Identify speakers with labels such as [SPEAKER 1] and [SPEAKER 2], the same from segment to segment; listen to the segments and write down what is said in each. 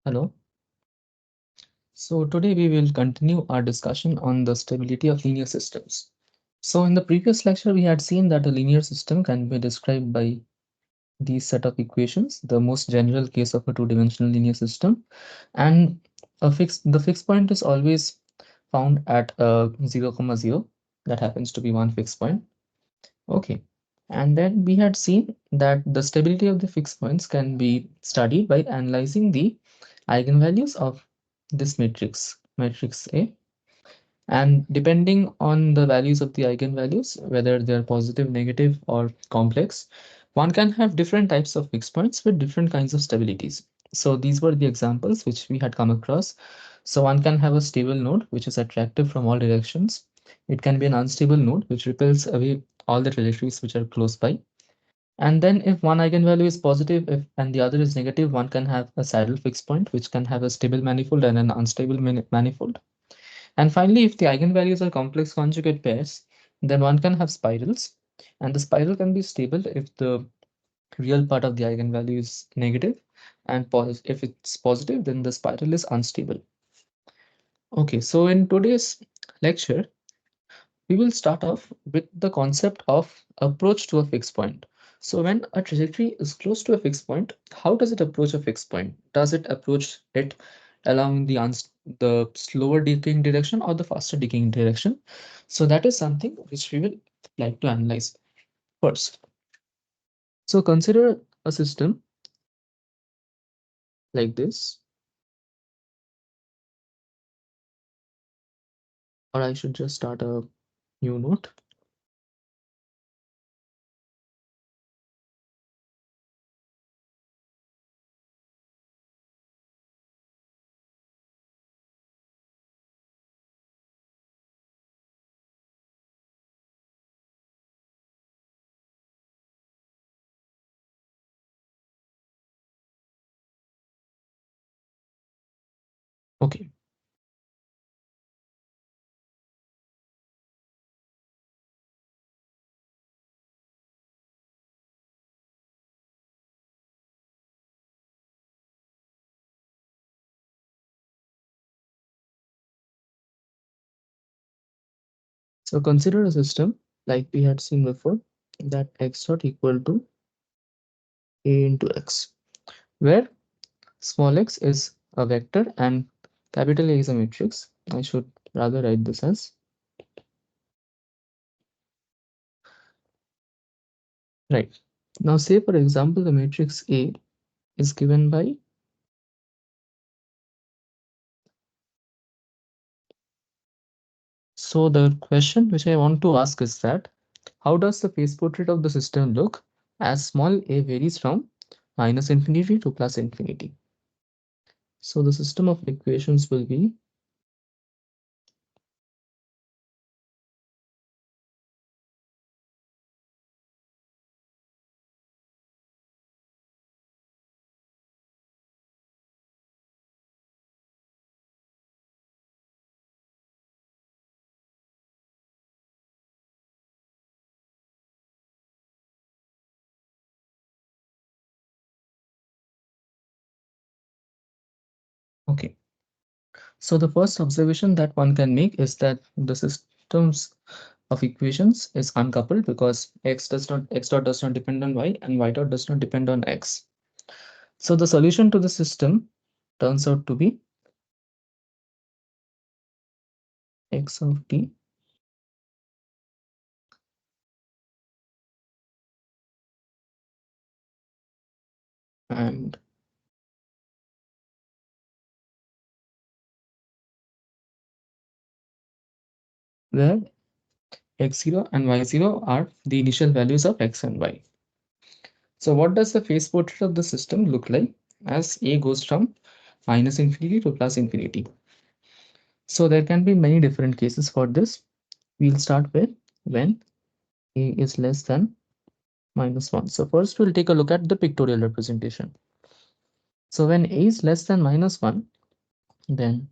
[SPEAKER 1] Hello. So today we will continue our discussion on the stability of linear systems. So in the previous lecture, we had seen that a linear system can be described by these set of equations, the most general case of a two-dimensional linear system. And the fixed point is always found at 0, comma 0. That happens to be one fixed point. Okay. And then we had seen that the stability of the fixed points can be studied by analyzing the eigenvalues of this matrix A. And depending on the values of the eigenvalues, whether they're positive, negative, or complex, one can have different types of fixed points with different kinds of stabilities. So these were the examples which we had come across. So one can have a stable node which is attractive from all directions. It can be an unstable node which repels away all the trajectories which are close by. And then if one eigenvalue is positive and the other is negative, one can have a saddle fixed point which can have a stable manifold and an unstable manifold. And finally, if the eigenvalues are complex conjugate pairs, then one can have spirals. And the spiral can be stable if the real part of the eigenvalue is negative, and if it's positive, then the spiral is unstable. Okay, so in today's lecture, we will start off with the concept of approach to a fixed point. So when a trajectory is close to a fixed point, how does it approach a fixed point? Does it approach it along the slower decaying direction or the faster decaying direction? So that is something which we will like to analyze first. So consider a system like this, or I should just start a new node. Okay. So consider a system like we had seen before, that x dot equal to a into x, where small x is a vector and capital A is a matrix. I should rather write this as right. Now say for example the matrix A is given by, so the question which I want to ask is that how does the phase portrait of the system look as small a varies from minus infinity to plus infinity? So the system of equations will be okay. So the first observation that one can make is that the systems of equations is uncoupled because x dot does not depend on y and y dot does not depend on x. So the solution to the system turns out to be x of t and where x0 and y0 are the initial values of x and y. So what does the phase portrait of the system look like as a goes from minus infinity to plus infinity? So there can be many different cases for this. We'll start with when a is less than minus 1. So first we'll take a look at the pictorial representation. So when a is less than minus 1, then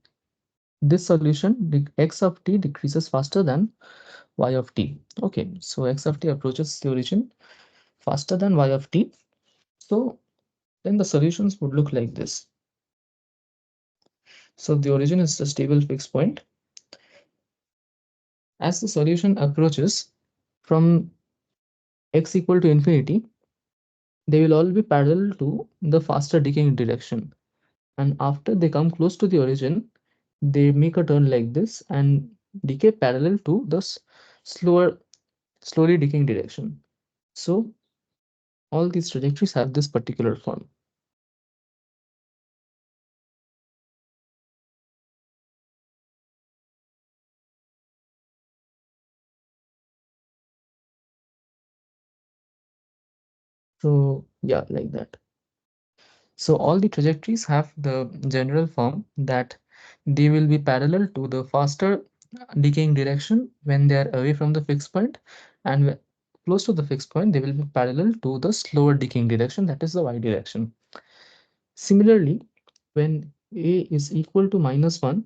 [SPEAKER 1] this solution x of t decreases faster than y of t. Okay, so x of t approaches the origin faster than y of t. So then the solutions would look like this. So the origin is the stable fixed point. As the solution approaches from x equal to infinity, they will all be parallel to the faster decaying direction. And after they come close to the origin, they make a turn like this and decay parallel to the slower, slowly decaying direction. So all these trajectories have this particular form. So yeah, like that. So all the trajectories have the general form that they will be parallel to the faster decaying direction when they are away from the fixed point, and close to the fixed point they will be parallel to the slower decaying direction, that is the y direction. Similarly, when a is equal to -1,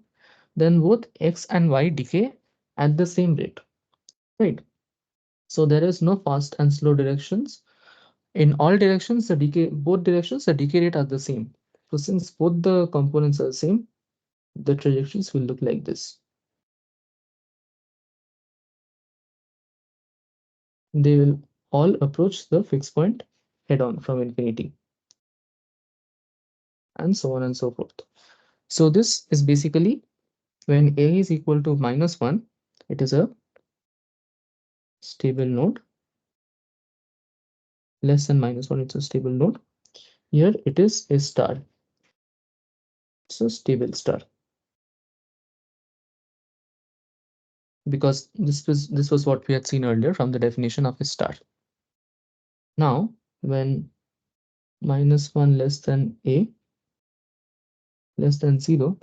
[SPEAKER 1] then both x and y decay at the same rate, right? So there is no fast and slow directions. In all directions, both directions, the decay rate are the same. So since both the components are the same, the trajectories will look like this. They will all approach the fixed point head on from infinity, and so on and so forth. So this is basically when a is equal to -1, it is a stable node. Less than -1, it's a stable node. Here it is a star. It's a stable star because this was what we had seen earlier from the definition of a star. Now, when -1 less than a less than 0,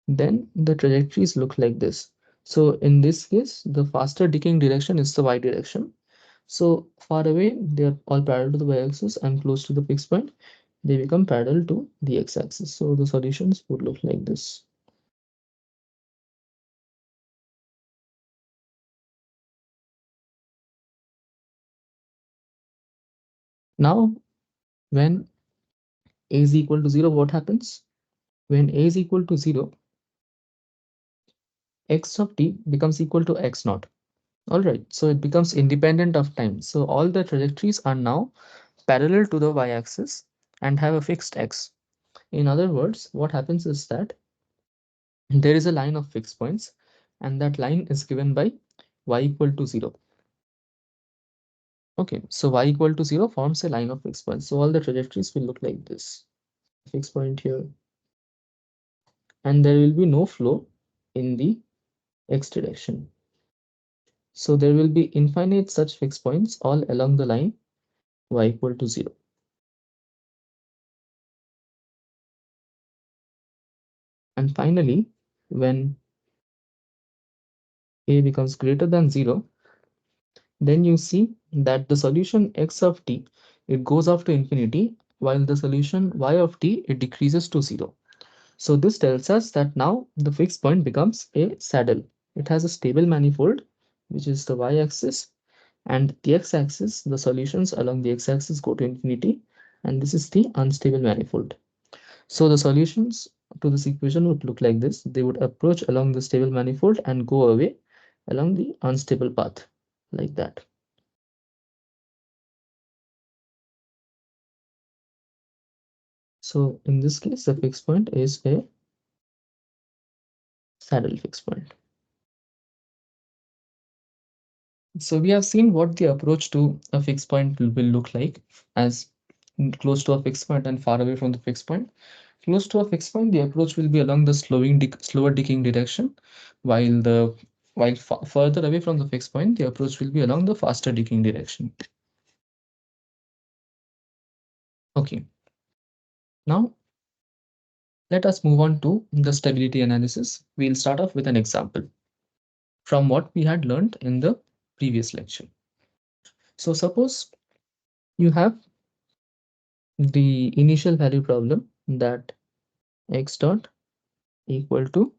[SPEAKER 1] then the trajectories look like this. So in this case, the faster decaying direction is the y direction. So far away, they are all parallel to the y-axis, and close to the fixed point, they become parallel to the x-axis. So the solutions would look like this. Now, when a is equal to 0, what happens? When a is equal to 0, x of t becomes equal to x naught. All right, so it becomes independent of time. So all the trajectories are now parallel to the y-axis and have a fixed x. In other words, what happens is that there is a line of fixed points, and that line is given by y equal to 0. Okay, so y equal to 0 forms a line of fixed points. So all the trajectories will look like this. Fixed point here, and there will be no flow in the x direction. So there will be infinite such fixed points all along the line y equal to 0. And finally, when a becomes greater than 0, then you see that the solution x of t, it goes off to infinity, while the solution y of t, it decreases to 0. So this tells us that now the fixed point becomes a saddle. It has a stable manifold, which is the y-axis, and the x-axis, the solutions along the x-axis go to infinity, and this is the unstable manifold. So the solutions to this equation would look like this. They would approach along the stable manifold and go away along the unstable path, like that. So in this case, the fixed point is a saddle fixed point. So we have seen what the approach to a fixed point will look like, as close to a fixed point and far away from the fixed point. Close to a fixed point, the approach will be along the slower decaying direction, while further away from the fixed point, the approach will be along the faster decaying direction. Okay, now let us move on to the stability analysis. We'll start off with an example from what we had learned in the previous lecture. So suppose you have the initial value problem that x dot equal to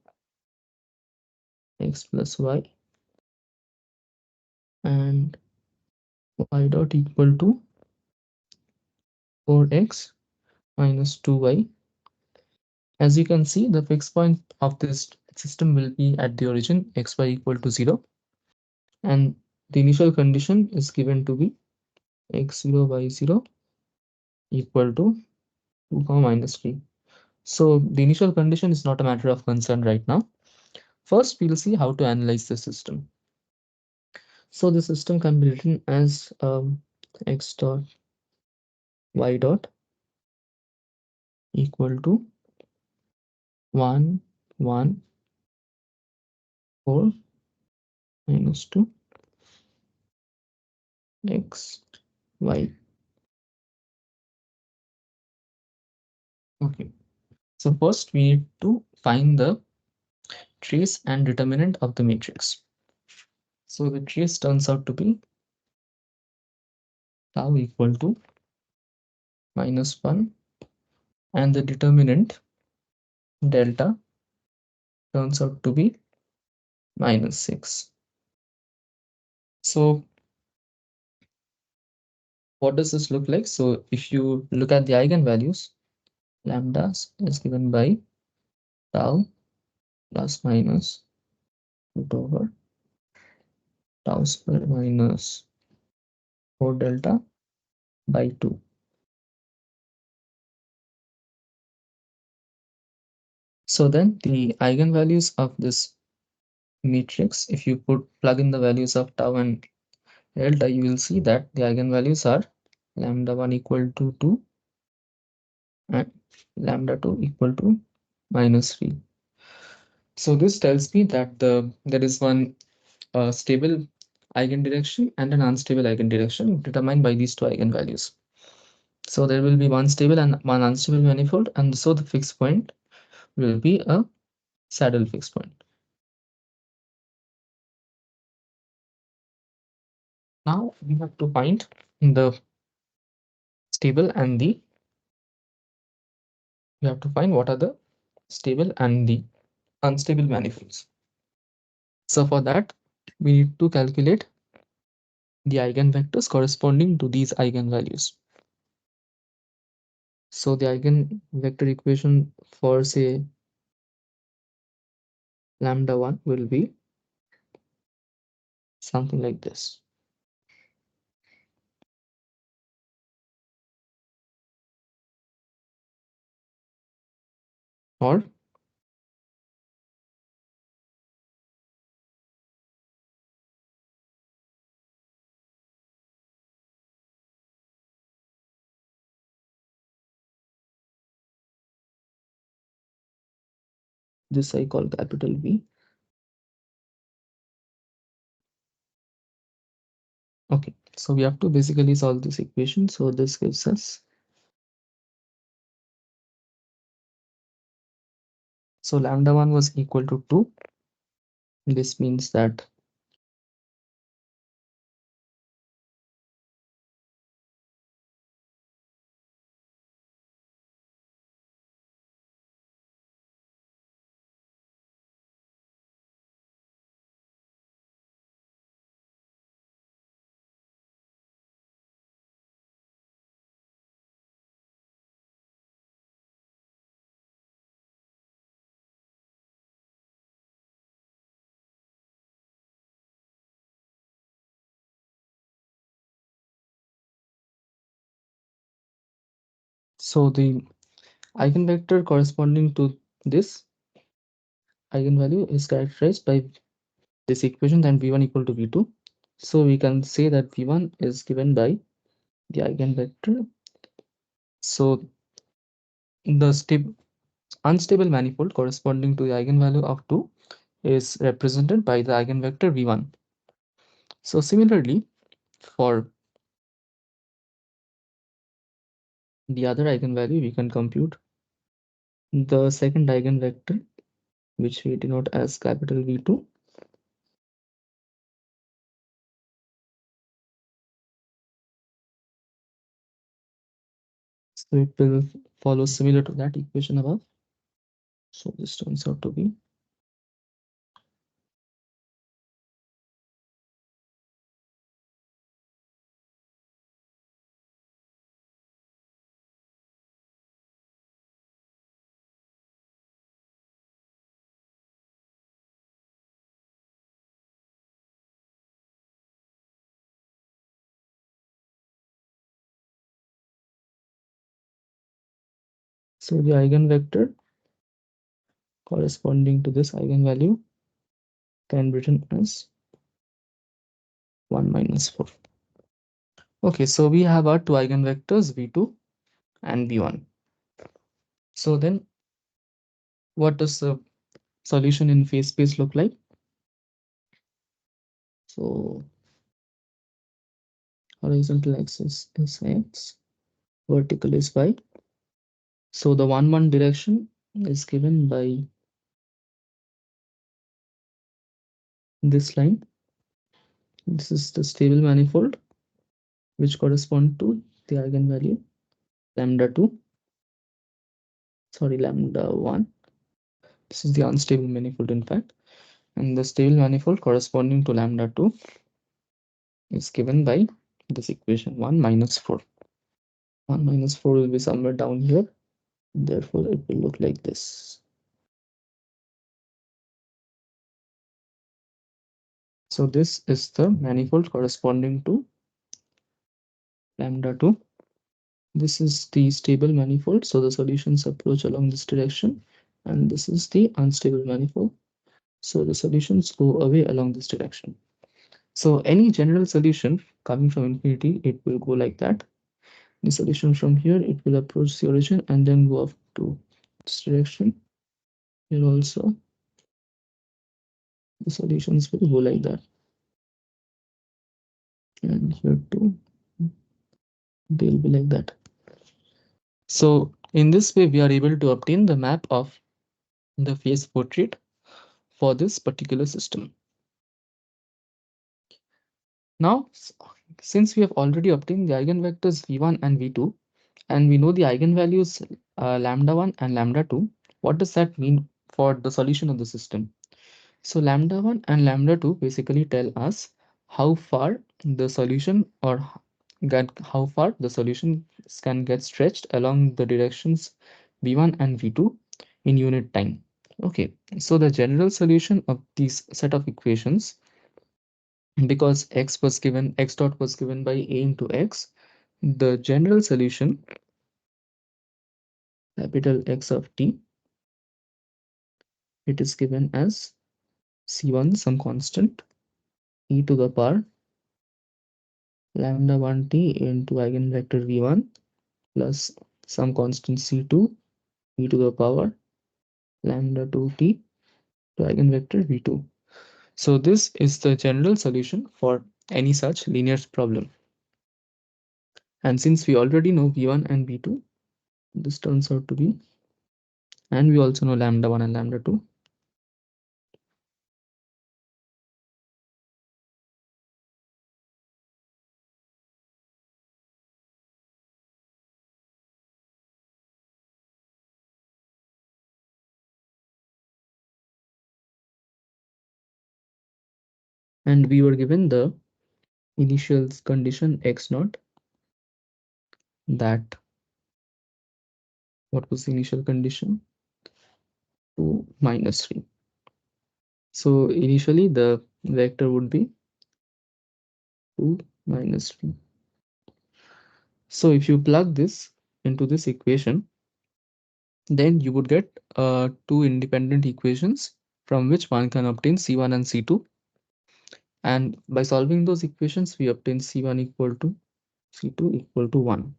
[SPEAKER 1] x plus y and y dot equal to 4x minus 2y As you can see, the fixed point of this system will be at the origin xy equal to 0, and the initial condition is given to be x0 y0 equal to 2 comma minus 3. So the initial condition is not a matter of concern right now. First, we'll see how to analyze the system. So the system can be written as x dot y dot equal to 1 1 4 minus 2 x y. Okay. So first we need to find the trace and determinant of the matrix. So the trace turns out to be tau equal to -1, and the determinant delta turns out to be -6. So what does this look like? So if you look at the eigenvalues, lambda is given by tau plus minus root over tau square minus 4 delta by 2. So then the eigenvalues of this matrix, if you plug in the values of tau and delta, you will see that the eigenvalues are lambda 1 equal to 2 and lambda 2 equal to -3. So this tells me that there is one stable eigendirection and an unstable eigendirection determined by these two eigenvalues. So there will be one stable and one unstable manifold, and so the fixed point will be a saddle fixed point. Now we have to find the stable and the we have to find what are the stable and the unstable manifolds. So for that, we need to calculate the eigenvectors corresponding to these eigenvalues. So the eigenvector equation for say lambda 1 will be something like this. Or this I call capital V. Okay, so we have to basically solve this equation. So this gives us, so lambda 1 was equal to 2. This means that so the eigenvector corresponding to this eigenvalue is characterized by this equation, then v1 equal to v2. So we can say that v1 is given by the eigenvector. So the unstable manifold corresponding to the eigenvalue of 2 is represented by the eigenvector v1. So similarly, for the other eigenvalue, we can compute the second eigenvector, which we denote as capital V2. So it will follow similar to that equation above. So this turns out to be So the eigenvector corresponding to this eigenvalue can be written as 1 minus 4. Okay, so we have our two eigenvectors v2 and v1. So then what does the solution in phase space look like? So horizontal axis is x, vertical is y. So the 1 1 direction is given by this line. This is the stable manifold which correspond to the eigenvalue lambda 2, sorry, lambda 1. This is the unstable manifold in fact, and the stable manifold corresponding to lambda 2 is given by this equation 1 minus 4. 1 minus 4 will be somewhere down here, therefore it will look like this. So this is the manifold corresponding to lambda 2. This is the stable manifold, so the solutions approach along this direction, and this is the unstable manifold, so the solutions go away along this direction. So any general solution coming from infinity, it will go like that. The solution from here, it will approach the origin and then go up to this direction. Here also the solutions will go like that, and here too they'll be like that. So in this way we are able to obtain the map of the phase portrait for this particular system. Now since we have already obtained the eigenvectors v1 and v2, and we know the eigenvalues lambda 1 and lambda 2, what does that mean for the solution of the system? So lambda 1 and lambda 2 basically tell us how far the solution or how far the solution can get stretched along the directions v1 and v2 in unit time. Okay, so the general solution of these set of equations, because x dot was given by a into x, the general solution, capital X of t, it is given as c1 some constant e to the power lambda 1t into eigenvector v1 plus some constant c2 e to the power lambda 2t to eigenvector v2. So this is the general solution for any such linear problem. And since we already know v1 and v2, this turns out to be, and we also know lambda 1 and lambda 2. And we were given the initial condition x naught, that what was the initial condition? 2 minus 3. So initially the vector would be 2 minus 3. So if you plug this into this equation, then you would get two independent equations from which one can obtain C1 and C2. And by solving those equations, we obtain C1 equal to C2 equal to 1.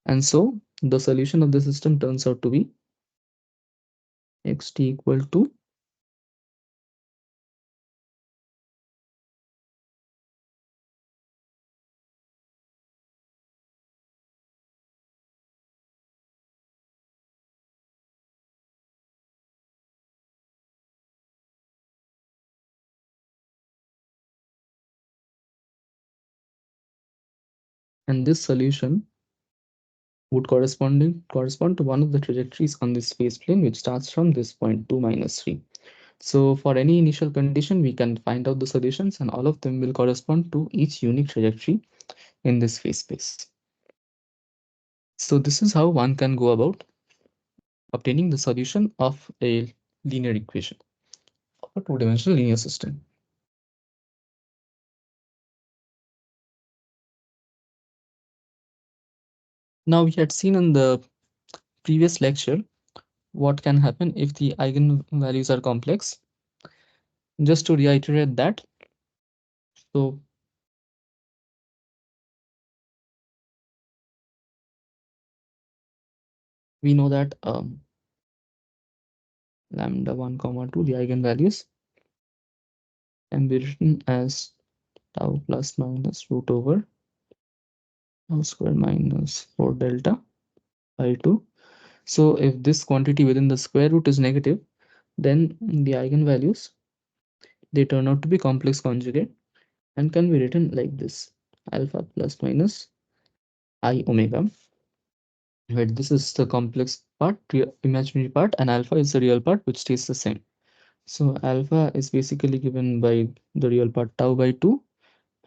[SPEAKER 1] And so the solution of the system turns out to be xt equal to and this solution would correspond to one of the trajectories on this phase plane, which starts from this point 2 minus 3. So for any initial condition, we can find out the solutions, and all of them will correspond to each unique trajectory in this phase space. So this is how one can go about obtaining the solution of a linear equation of a two-dimensional linear system. Now we had seen in the previous lecture what can happen if the eigenvalues are complex. Just to reiterate that, so we know that lambda 1 comma 2, the eigenvalues can be written as tau plus minus root over tau square minus 4 delta by 2. So if this quantity within the square root is negative, then the eigenvalues, they turn out to be complex conjugate and can be written like this: alpha plus minus I omega, where this is the complex part, imaginary part, and alpha is the real part, which stays the same. So alpha is basically given by the real part tau by 2,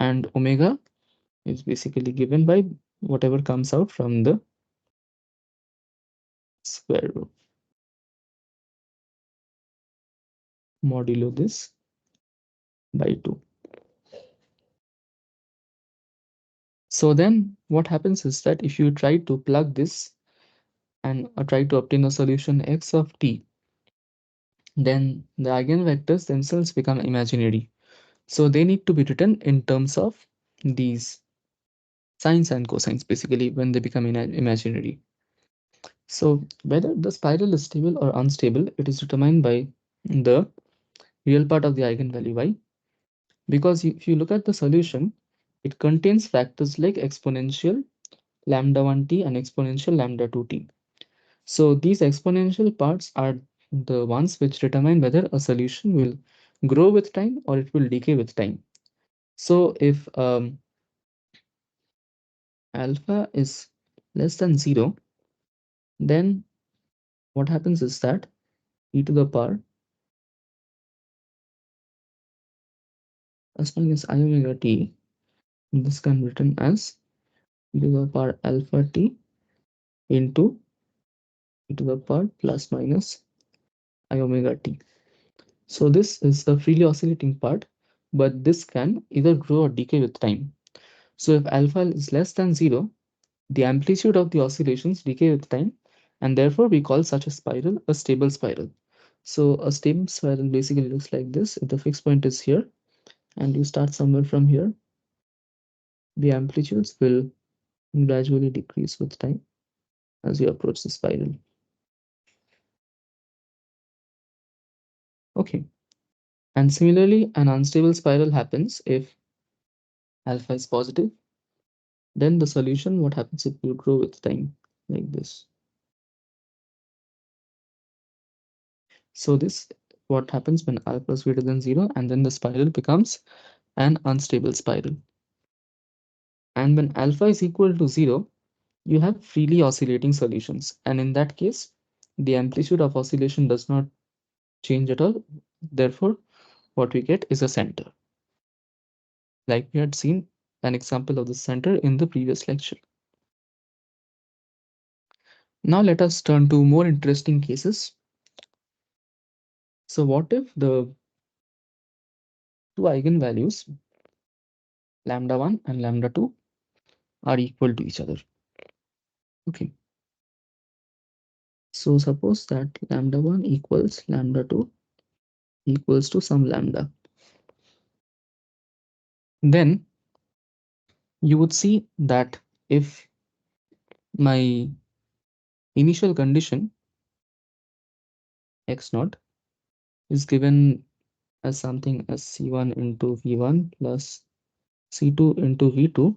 [SPEAKER 1] and omega is basically given by whatever comes out from the square root modulo this by 2. So then what happens is that if you try to plug this and try to obtain a solution x of t, then the eigenvectors themselves become imaginary. So they need to be written in terms of these sines and cosines, basically, when they become imaginary. So whether the spiral is stable or unstable, it is determined by the real part of the eigenvalue. Why? Because if you look at the solution, it contains factors like exponential lambda 1t and exponential lambda 2t. So these exponential parts are the ones which determine whether a solution will grow with time or it will decay with time. So if alpha is less than 0, then what happens is that e to the power as long as I omega t, this can be written as e to the power alpha t into e to the power plus minus I omega t. So this is the freely oscillating part, but this can either grow or decay with time. So if alpha is less than 0, the amplitude of the oscillations decay with time, and therefore we call such a spiral a stable spiral. So a stable spiral basically looks like this. If the fixed point is here and you start somewhere from here, the amplitudes will gradually decrease with time as you approach the spiral. Okay. And similarly, an unstable spiral happens if alpha is positive. Then the solution, what happens, it will grow with time like this. So this what happens when alpha is greater than 0, and then the spiral becomes an unstable spiral. And when alpha is equal to 0, you have freely oscillating solutions. And in that case, the amplitude of oscillation does not change at all. Therefore, what we get is a center. Like we had seen an example of the center in the previous lecture. Now let us turn to more interesting cases. So what if the two eigenvalues, lambda 1 and lambda 2, are equal to each other? Okay. So suppose that lambda 1 equals lambda 2 equals to some lambda. Then you would see that if my initial condition x naught is given as something as c1 into v1 plus c2 into v2,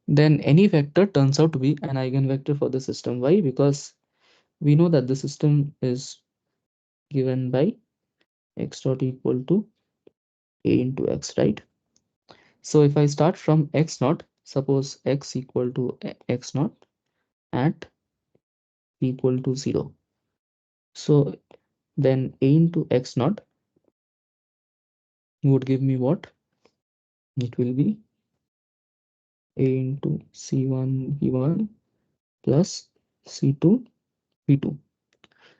[SPEAKER 1] then any vector turns out to be an eigenvector for the system. Why? Because we know that the system is given by x dot equal to a into x, right? So if I start from x naught, suppose x equal to x naught at equal to 0. So then a into x naught would give me what? It will be a into c1 v1 plus c2 v2,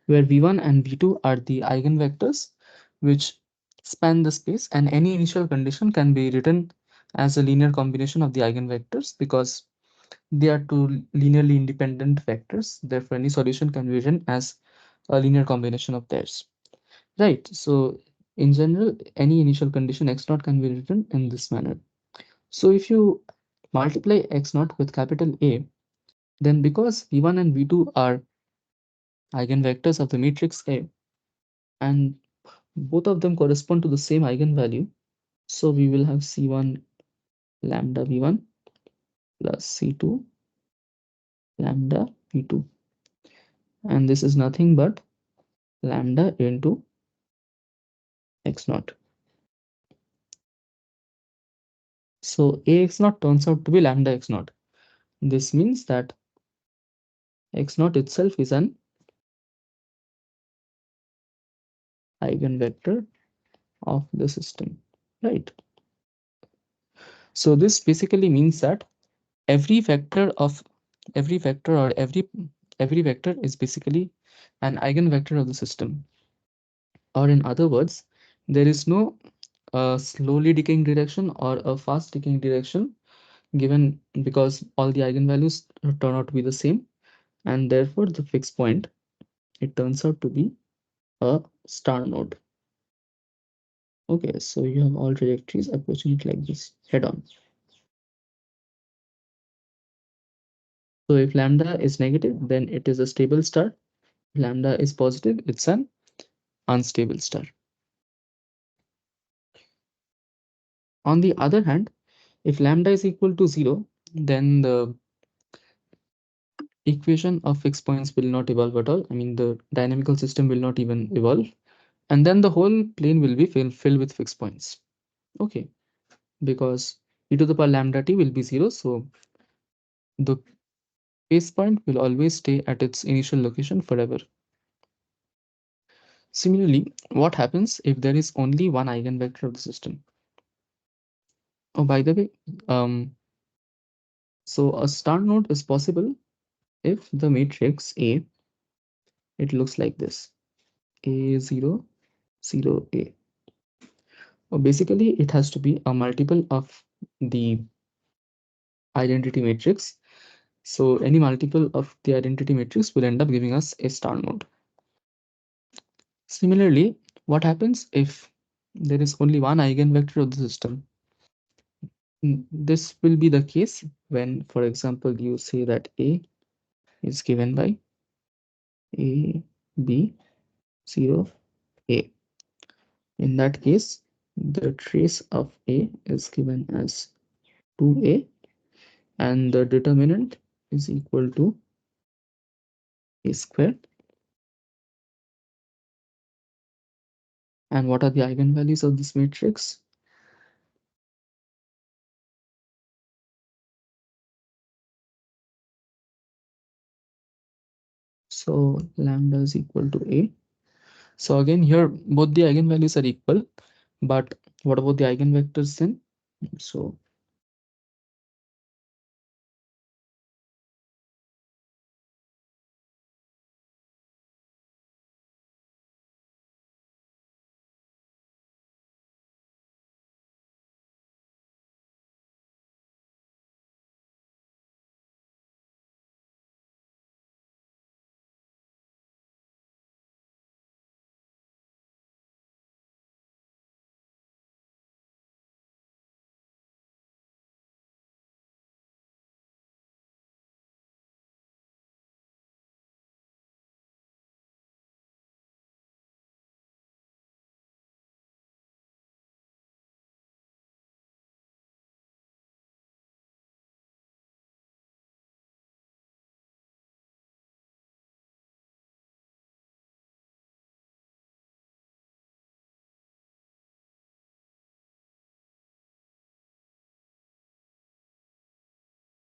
[SPEAKER 1] where v1 and v2 are the eigenvectors which span the space, and any initial condition can be written as a linear combination of the eigenvectors, because They are two linearly independent vectors. Therefore, any solution can be written as a linear combination of theirs. Right. So in general, any initial condition x naught can be written in this manner. So if you multiply x naught with capital A, then because v1 and v2 are eigenvectors of the matrix A, and both of them correspond to the same eigenvalue, so we will have c1 lambda v1 plus c2 lambda v2, and this is nothing but lambda into x naught. So ax naught turns out to be lambda x naught. This means that x naught itself is an eigenvector of the system, right? So this basically means that every vector of every vector or every vector is basically an eigenvector of the system. Or in other words, there is no slowly decaying direction or a fast decaying direction given, because all the eigenvalues turn out to be the same, and therefore the fixed point, it turns out to be a star node. Okay, so you have all trajectories approaching it like this head on. So if lambda is negative, then it is a stable star. If lambda is positive, it's an unstable star. On the other hand, if lambda is equal to 0, then the equation of fixed points will not evolve at all. I mean, the dynamical system will not even evolve. And then the whole plane will be filled with fixed points. Okay, because e to the power lambda t will be 0. So the base point will always stay at its initial location forever. Similarly, what happens if there is only one eigenvector of the system? Oh, by the way, so a star node is possible if the matrix A, it looks like this: A0, 0, A. Basically, it has to be a multiple of the identity matrix. So any multiple of the identity matrix will end up giving us a star node. Similarly, what happens if there is only one eigenvector of the system? This will be the case when, for example, you say that A is given by A, B, 0, A. In that case, the trace of A is given as 2A, and the determinant is equal to A squared. And what are the eigenvalues of this matrix? So lambda is equal to A. So again, here both the eigenvalues are equal, but what about the eigenvectors then? So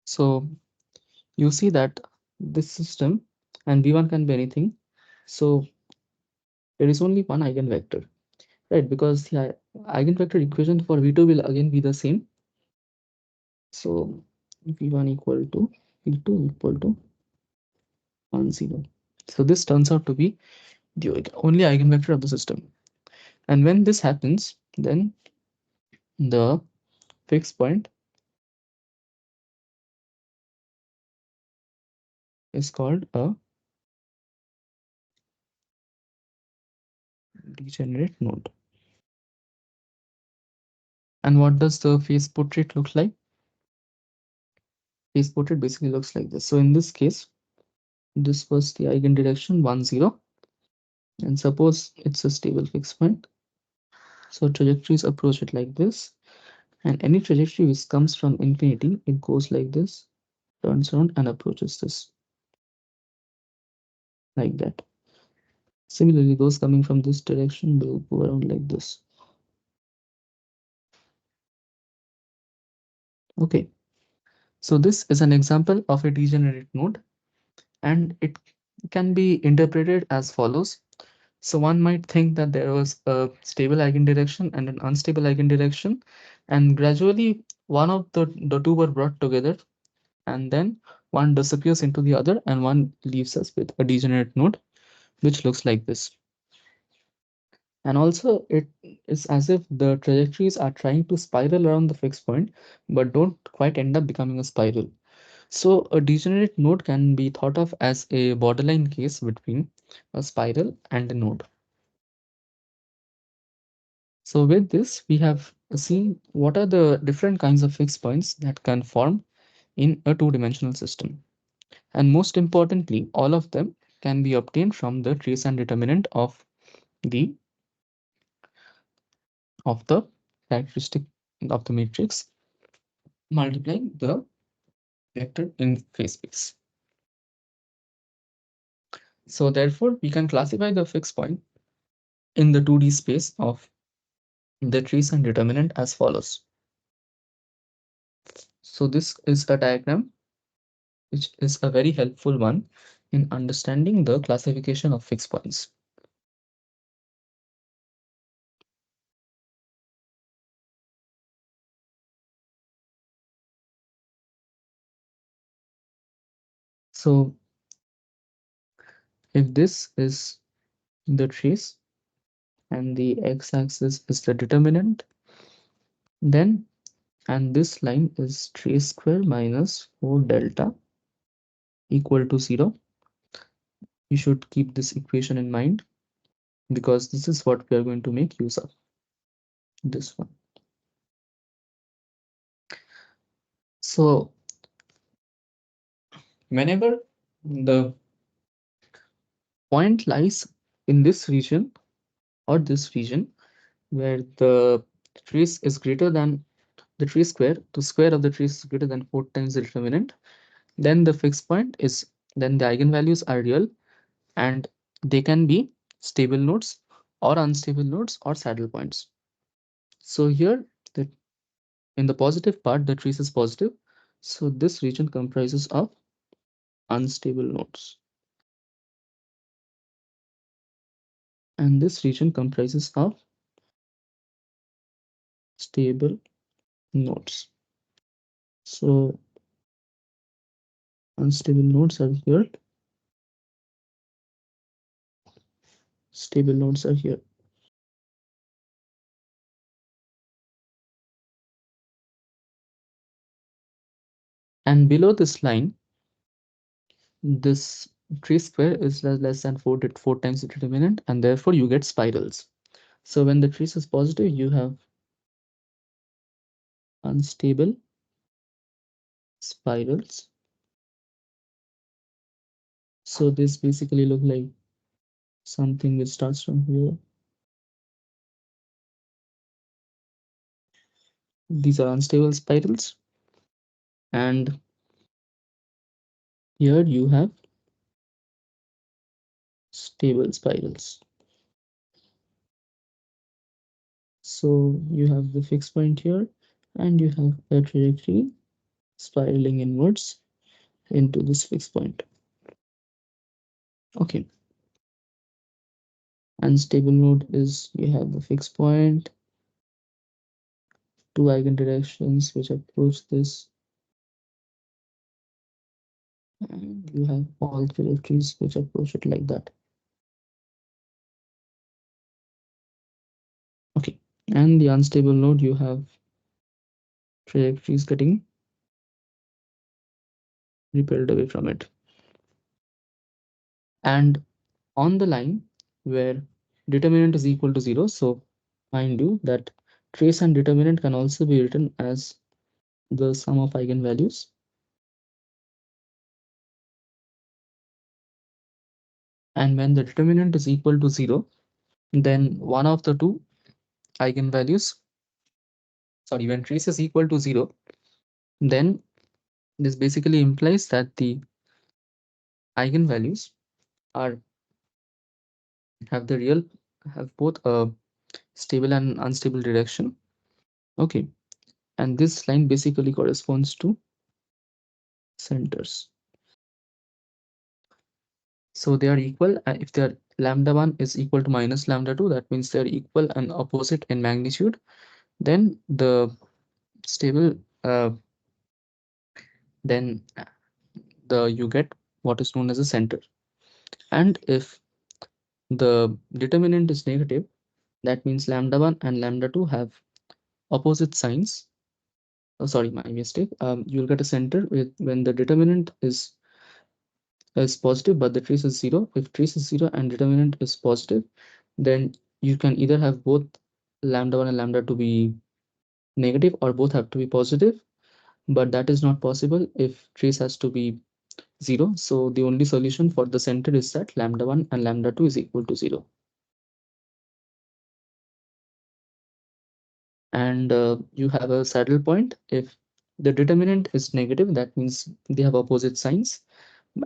[SPEAKER 1] so you see that this system, and V1 can be anything. So there is only one eigenvector, right? Because the eigenvector equation for V2 will again be the same. So V1 equal to V2 equal to 1, 0. So this turns out to be the only eigenvector of the system. And when this happens, then the fixed point is called a degenerate node. And what does the phase portrait look like? Phase portrait basically looks like this. So in this case, this was the eigendirection 1, 0. And suppose it's a stable fixed point. So trajectories approach it like this. And any trajectory which comes from infinity, it goes like this, turns around and approaches this, like that. Similarly, those coming from this direction will go around like this. Okay, so this is an example of a degenerate node, and it can be interpreted as follows. So one might think that there was a stable eigendirection and an unstable eigendirection, and gradually one of the two were brought together, and then one disappears into the other, and one leaves us with a degenerate node, which looks like this. And also, it is as if the trajectories are trying to spiral around the fixed point, but don't quite end up becoming a spiral. So a degenerate node can be thought of as a borderline case between a spiral and a node. So with this, we have seen what are the different kinds of fixed points that can form in a two-dimensional system. And most importantly, all of them can be obtained from the trace and determinant the of the characteristic of the matrix multiplying the vector in phase space. So therefore, we can classify the fixed point in the 2D space of the trace and determinant as follows. So this is a diagram which is a very helpful one in understanding the classification of fixed points. So if this is the trace and the x-axis is the determinant, then and this line is trace square minus 4 delta equal to 0. You should keep this equation in mind because this is what we are going to make use of, this one. So whenever the point lies in this region or this region where the trace is greater than the trace square, the square of the trace is greater than 4 times the determinant, then the fixed point is, then the eigenvalues are real and they can be stable nodes or unstable nodes or saddle points. So here the in the positive part, the trace is positive. So this region comprises of unstable nodes. And this region comprises of stable nodes. So unstable nodes are here, stable nodes are here. And below this line, this trace square is less than 4 times the determinant, and therefore you get spirals. So when the trace is positive, you have unstable spirals. So this basically look like something which starts from here. These are unstable spirals. And here you have stable spirals. So you have the fixed point here, and you have a trajectory spiraling inwards into this fixed point. Okay. Unstable node is you have the fixed point, two eigendirections which approach this, and you have all trajectories which approach it like that. Okay. And the unstable node, you have trajectories getting repelled away from it. And on the line where determinant is equal to 0, so mind you that trace and determinant can also be written as the sum of eigenvalues. And when the determinant is equal to 0, then one of the two eigenvalues, sorry, when trace is equal to 0, then this basically implies that the eigenvalues are have the real have both a stable and unstable direction. Okay, and this line basically corresponds to centers. So they are equal. If they are lambda 1 is equal to minus lambda 2, that means they are equal and opposite in magnitude. Then stable, uh, then you get what is known as a center. And if the determinant is negative, that means lambda 1 and lambda 2 have opposite signs. Oh, sorry, my mistake. You'll get a center with when the determinant is positive, but the trace is 0. If trace is 0 and determinant is positive, then you can either have both lambda 1 and lambda 2 be negative or both have to be positive, but that is not possible if trace has to be 0. So the only solution for the center is that lambda 1 and lambda 2 is equal to 0. And you have a saddle point. If the determinant is negative, that means they have opposite signs,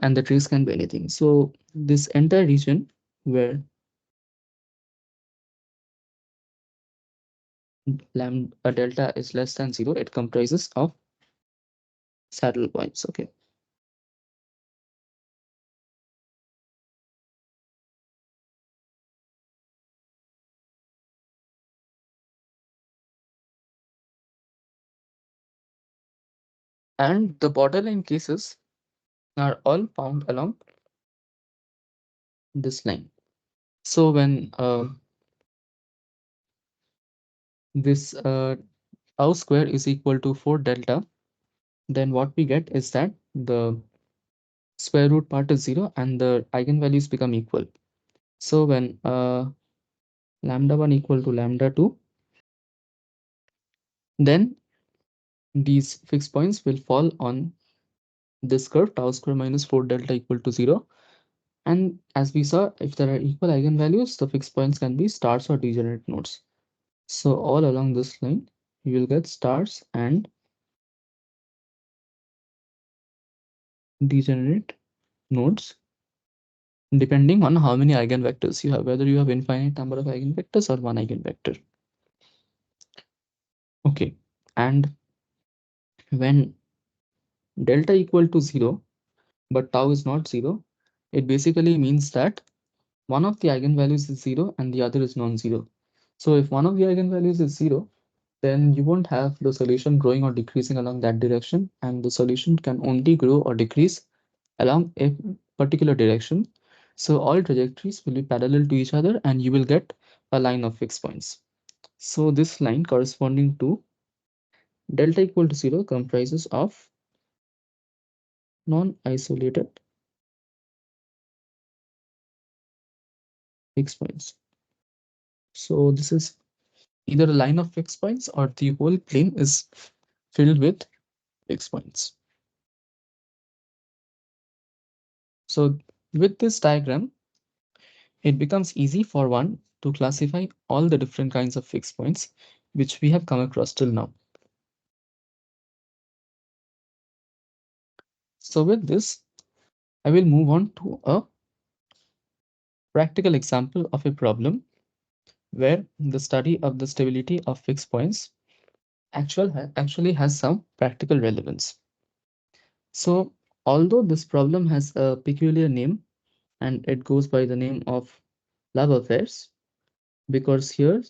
[SPEAKER 1] and the trace can be anything. So this entire region where lambda delta is less than 0, it comprises of saddle points. Okay. And the borderline cases are all found along this line. So when this tau square is equal to 4 delta, then what we get is that the square root part is 0 and the eigenvalues become equal. So when lambda 1 equal to lambda 2, then these fixed points will fall on this curve tau square minus 4 delta equal to 0. And as we saw, if there are equal eigenvalues, the fixed points can be stars or degenerate nodes. So all along this line, you will get stars and degenerate nodes depending on how many eigenvectors you have, whether you have infinite number of eigenvectors or one eigenvector. Okay, and when delta equal to 0, but tau is not 0, it basically means that one of the eigenvalues is 0 and the other is non-zero. So if one of the eigenvalues is 0, then you won't have the solution growing or decreasing along that direction, and the solution can only grow or decrease along a particular direction. So all trajectories will be parallel to each other and you will get a line of fixed points. So this line corresponding to delta equal to 0 comprises of non-isolated fixed points. So this is either a line of fixed points or the whole plane is filled with fixed points. So with this diagram, it becomes easy for one to classify all the different kinds of fixed points which we have come across till now. So with this, I will move on to a practical example of a problem where the study of the stability of fixed points actually has some practical relevance. So although this problem has a peculiar name and it goes by the name of love affairs, because here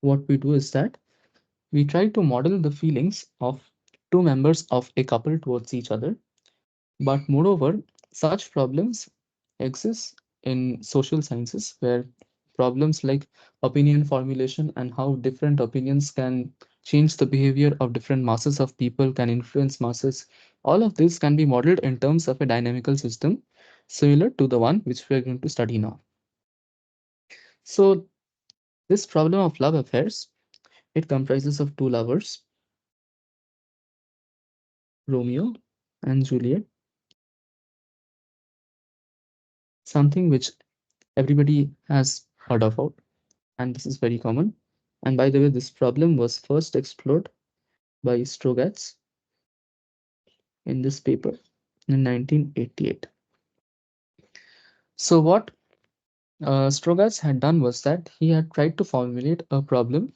[SPEAKER 1] what we do is that we try to model the feelings of two members of a couple towards each other. But moreover, such problems exist in social sciences where problems like opinion formulation and how different opinions can change the behavior of different masses of people, can influence masses. All of this can be modeled in terms of a dynamical system. similar to the one which we are going to study now. So this problem of love affairs, it comprises of two lovers, Romeo and Juliet, something which everybody has heard about, and this is very common. And by the way, this problem was first explored by Strogatz in this paper in 1988. So what Strogatz had done was that he had tried to formulate a problem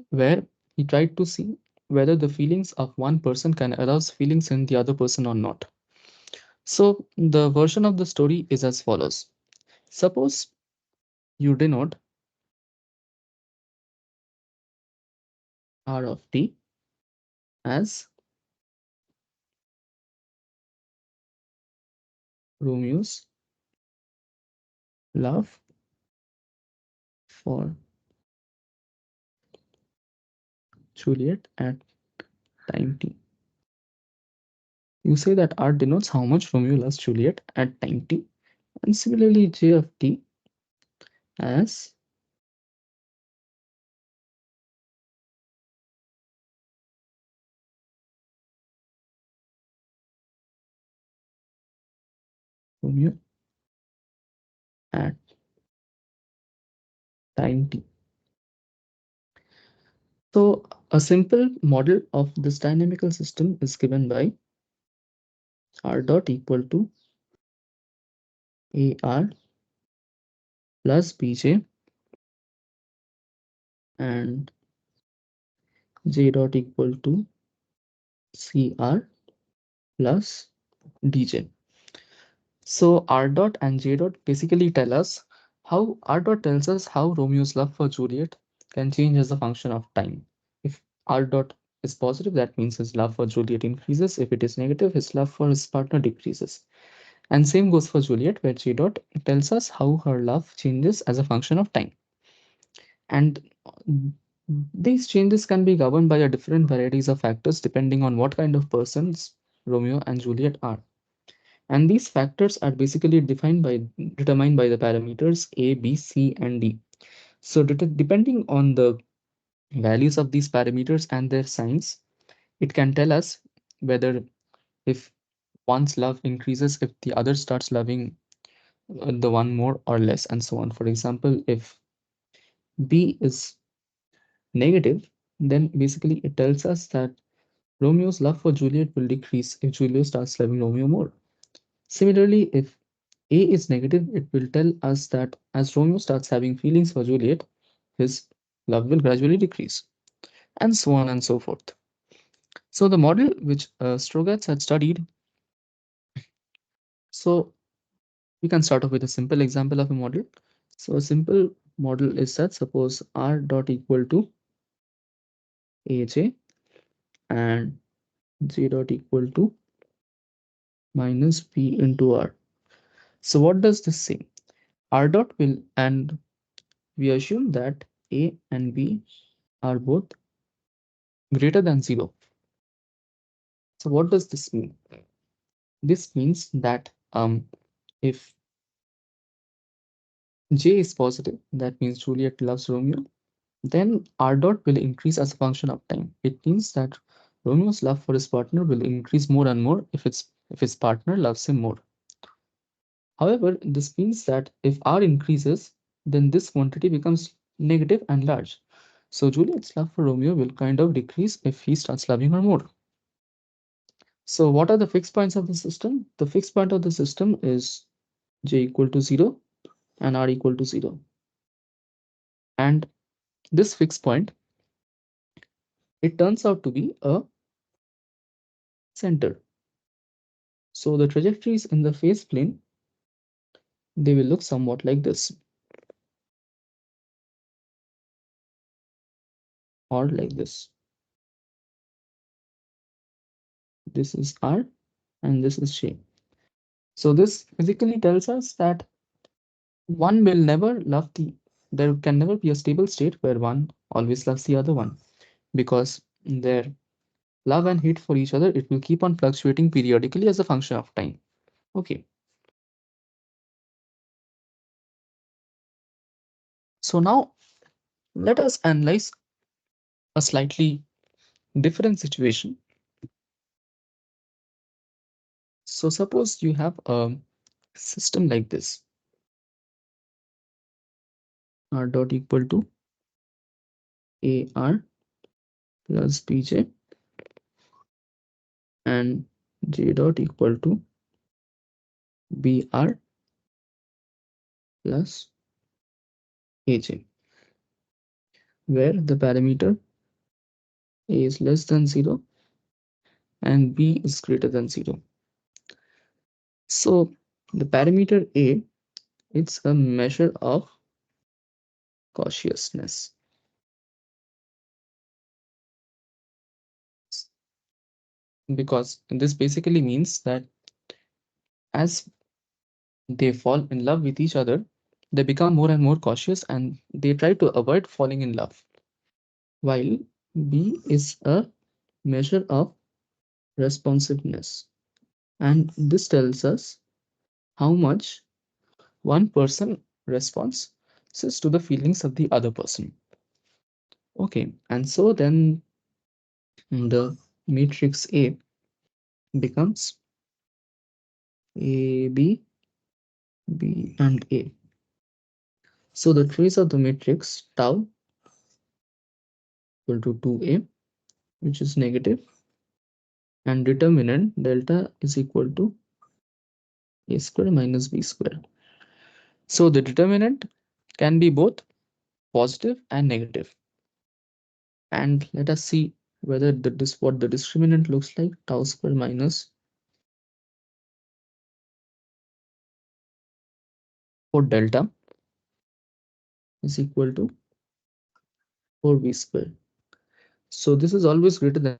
[SPEAKER 1] where he tried to see whether the feelings of one person can arouse feelings in the other person or not. So the version of the story is as follows. Suppose you denote R of t as Romeo's love for Juliet at time t. You say that R denotes how much Romeo loves Juliet at time t, and similarly J of t as Romeo at time t. So a simple model of this dynamical system is given by R dot equal to AR plus BJ and J dot equal to CR plus DJ. So R dot and J dot basically tell us how R dot tells us how Romeo's love for Juliet can change as a function of time. If R dot is positive, that means his love for Juliet increases. If it is negative, his love for his partner decreases. And same goes for Juliet, where J dot tells us how her love changes as a function of time. And these changes can be governed by a different varieties of factors depending on what kind of persons Romeo and Juliet are. And these factors are basically determined by the parameters A, B, C, and D. So depending on the values of these parameters and their signs, it can tell us whether if one's love increases, if the other starts loving the one more or less, and so on. For example, if B is negative, then basically it tells us that Romeo's love for Juliet will decrease if Juliet starts loving Romeo more. Similarly, if A is negative, it will tell us that as Romeo starts having feelings for Juliet, his love will gradually decrease, and so on and so forth. So the model which Strogatz had studied, so we can start off with a simple example of a model. So a simple model is that suppose R dot equal to AJ and J dot equal to minus P into R. So what does this say? R dot will, and we assume that A and B are both greater than 0. So what does this mean? This means that if J is positive, that means Juliet loves Romeo, then R dot will increase as a function of time. It means that Romeo's love for his partner will increase more and more if his partner loves him more. However, this means that if R increases, then this quantity becomes negative and large. So Juliet's love for Romeo will kind of decrease if he starts loving her more. So what are the fixed points of the system? The fixed point of the system is J equal to 0 and R equal to 0. And this fixed point, it turns out to be a center. So the trajectories in the phase plane, they will look somewhat like this or like this. This is R and this is J. So this physically tells us that one will never love there can never be a stable state where one always loves the other one, because their love and hate for each other, it will keep on fluctuating periodically as a function of time. Okay. So now let us analyze a slightly different situation. So suppose you have a system like this, r dot equal to ar plus bj and j dot equal to br plus aj, where the parameter a is less than 0 and b is greater than 0. So the parameter a, it's a measure of cautiousness, because this basically means that as they fall in love with each other, they become more and more cautious and they try to avoid falling in love. While B is a measure of responsiveness. And this tells us how much one person responds to the feelings of the other person. Okay, and so then the matrix A becomes A, B, B, and A. So the trace of the matrix tau equal to 2A, which is negative, and determinant delta is equal to A square minus B square. So the determinant can be both positive and negative. And let us see whether what the discriminant looks like. Tau square minus 4 delta is equal to 4b square. So this is always greater than,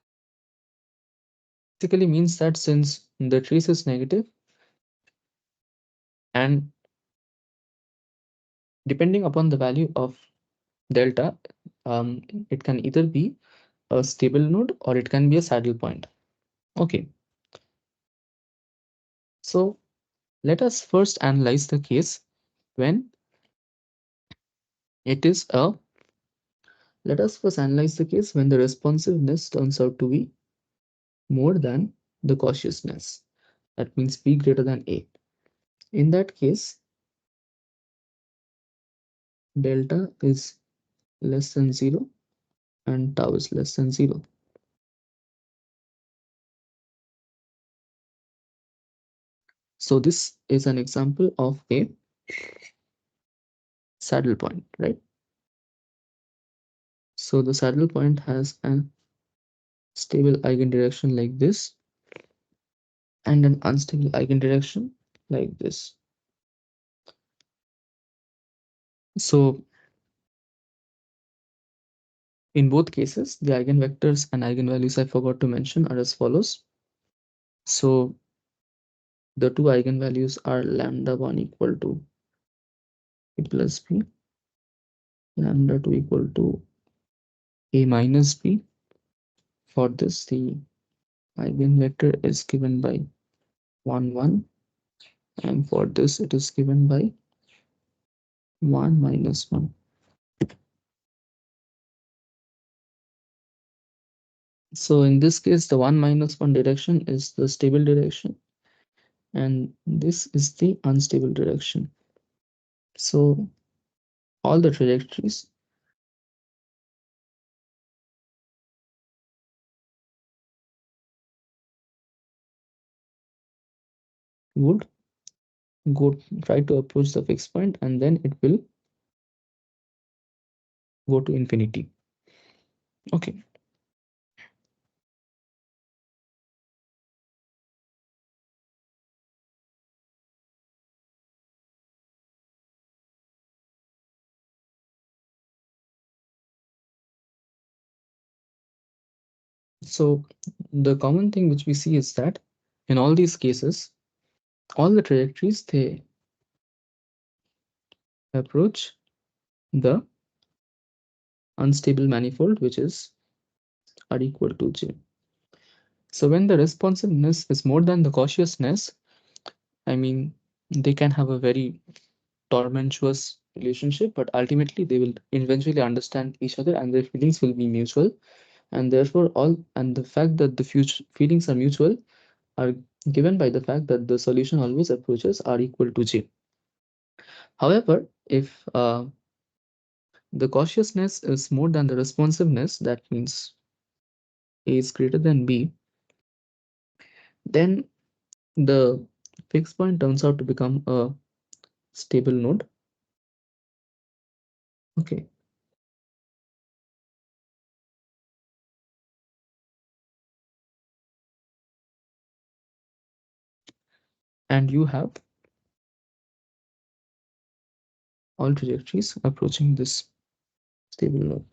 [SPEAKER 1] basically means that since the trace is negative and depending upon the value of delta, it can either be a stable node or it can be a saddle point. Okay, so let us first analyze the case when it is a let us first analyze the case when the responsiveness turns out to be more than the cautiousness. That means B greater than A. In that case, delta is less than 0 and tau is less than 0. So this is an example of a saddle point, right? So the saddle point has a stable eigendirection like this and an unstable eigendirection like this. So in both cases, the eigenvectors and eigenvalues I forgot to mention are as follows. So the two eigenvalues are lambda 1 equal to a plus b, lambda 2 equal to a minus b. For this, the eigenvector is given by 1, 1, and for this, it is given by 1 minus 1. So in this case, the 1 minus 1 direction is the stable direction, and this is the unstable direction. So all the trajectories would go try to approach the fixed point and then it will go to infinity. Okay. So the common thing which we see is that in all these cases, all the trajectories, they approach the unstable manifold, which is r equal to j. So when the responsiveness is more than the cautiousness, I mean, they can have a very tormentuous relationship, but ultimately they will eventually understand each other and their feelings will be mutual. And therefore, the fact that the future feelings are mutual are given by the fact that the solution always approaches are equal to J. However, if the cautiousness is more than the responsiveness, that means A is greater than B, then the fixed point turns out to become a stable node. Okay. And you have all trajectories approaching this stable node.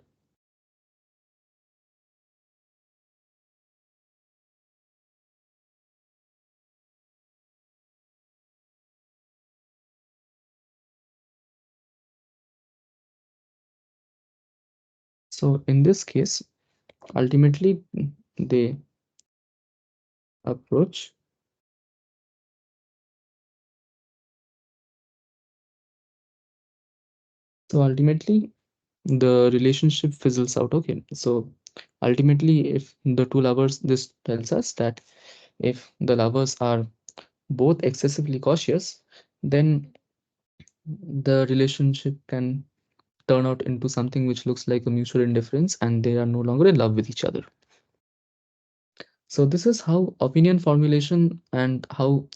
[SPEAKER 1] So in this case, ultimately they approach. So ultimately the relationship fizzles out. Okay. So ultimately, if the two lovers, this tells us that if the lovers are both excessively cautious, then the relationship can turn out into something which looks like a mutual indifference and they are no longer in love with each other. So this is how opinion formulation and how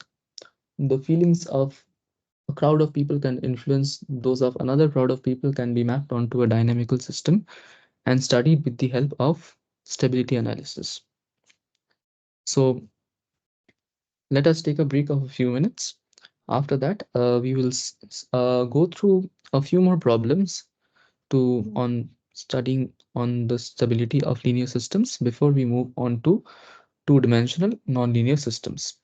[SPEAKER 1] the feelings of a crowd of people can influence those of another crowd of people can be mapped onto a dynamical system and studied with the help of stability analysis. So let us take a break of a few minutes. After that, we will go through a few more problems to on studying on the stability of linear systems before we move on to two-dimensional nonlinear systems.